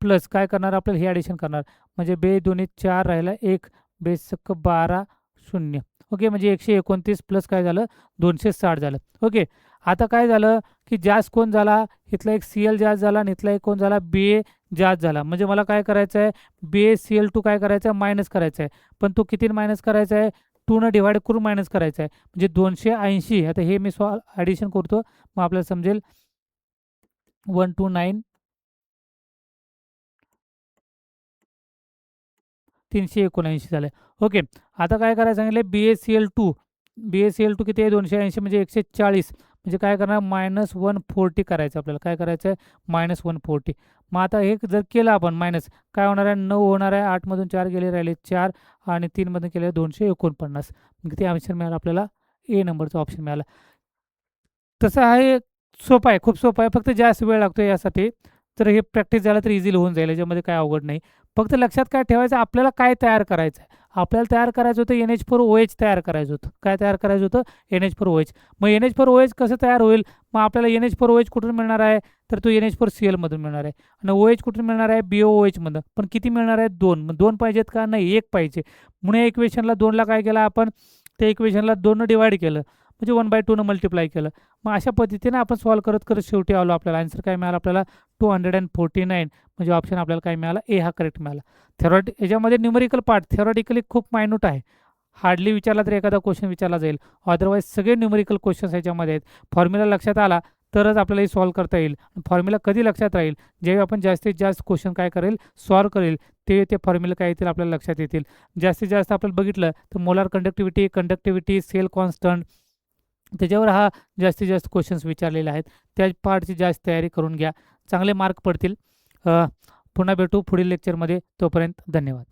प्लस काय करणार आपल्याला हे ॲडिशन करणार म्हणजे बे दोन्ही 4 राहिला 1 बेसक 12 0. ओके म्हणजे 129 प्लस काय झालं 260 झालं. ओके. आता काय झालं की जास्त कोण झाला इथला एक Cl जास्त झाला आणि इथला एक कोण झाला Ba जास्त झाला म्हणजे मला काय करायचं आहे BaCl2 काय करायचं आहे मायनस करायचं आहे. पण तो किती मायनस करायचा आहे 2 न डिवाइड करून मायनस करायचा आहे म्हणजे 280. आता हे मी ॲडिशन करतो मग आपल्याला समजेल 129 379 झाले. ओके. आता काय करायला सांगितले BaCl2 किती आहे 280 म्हणजे 140 म्हणजे काय करणार -140 करायचं आपल्याला काय करायचं आहे -140. मग आता हे जर केलं आपण मायनस काय होणार आहे 9 होणार आहे 8मधून 4 गेले राहिले 4 आणि 3मधून केले 249. मग किती ऑप्शन मिळालं आपल्याला ए नंबरचा ऑप्शन मिळाला. तसं आहे सोपं आहे खूप सोपं आहे फक्त जास्त वेळ लागतो यासाठी. तर हे प्रॅक्टिस झालं तर इझिली होऊन जाईल याच्यामध्ये काय अवघड नाही. फक्त लक्षात काय ठेवायचं आपल्याला काय तयार करायचं आहे. आपल्याला तयार करायचं होतं NH4OH तयार करायचं होतं. काय तयार करायचं होतं NH4OH. मग NH4OH कसं तयार होईल मग आपल्याला NH4OH कुठून मिळणार आहे तर तो NH4Cl मधून मिळणार आहे आणि OH कुठून मिळणार आहे BOOH मधून. पण किती मिळणार आहे 2. मग 2 पाहिजेत का नाही 1 पाहिजे म्हणून या इक्वेशनला 2ला काय केलं आपण त्या इक्वेशनला 2 डिवाइड केलं म्हणजे 1/2 मल्टिप्लाय केलं. मग अशा पद्धतीने आपण सॉल्व्ह करत करत शेवटी आलो आपल्याला आन्सर काय मिळाला आपल्याला 249 म्हणजे ऑप्शन आपल्याला काय मिळाला ए हा करेक्ट मिळाला. याच्यामध्ये न्यूमेरिकल पार्ट थेरॉटिकली खूप मायन्यूट आहे. हार्डली विचारला तर एखादा क्वेश्चन विचारला जाईल. अदरवाईज सगळे न्यूमेरिकल क्वेश्चन्स ह्याच्यामध्ये आहेत. फॉर्म्युला लक्षात आला तरच आपल्याला हे सॉल्व्ह करता येईल. फॉर्म्युला कधी लक्षात राहील जेव्हा आपण जास्तीत जास्त क्वेश्चन काय करेल सॉल्व्ह करेल ते फॉर्म्युला काय येतील आपल्याला लक्षात येतील. जास्तीत जास्त आपल्याला बघितलं तर मोलार कंडक्टिव्हिटी सेल कॉन्स्टंट त्याच्यावर हा जास्तीत जास्त क्वेश्चन्स विचारलेले आहेत. त्या पार्टची जास्त तयारी करून घ्या चांगले मार्क पडतील. पुन्हा भेटू पुढील लेक्चरमध्ये तोपर्यंत धन्यवाद.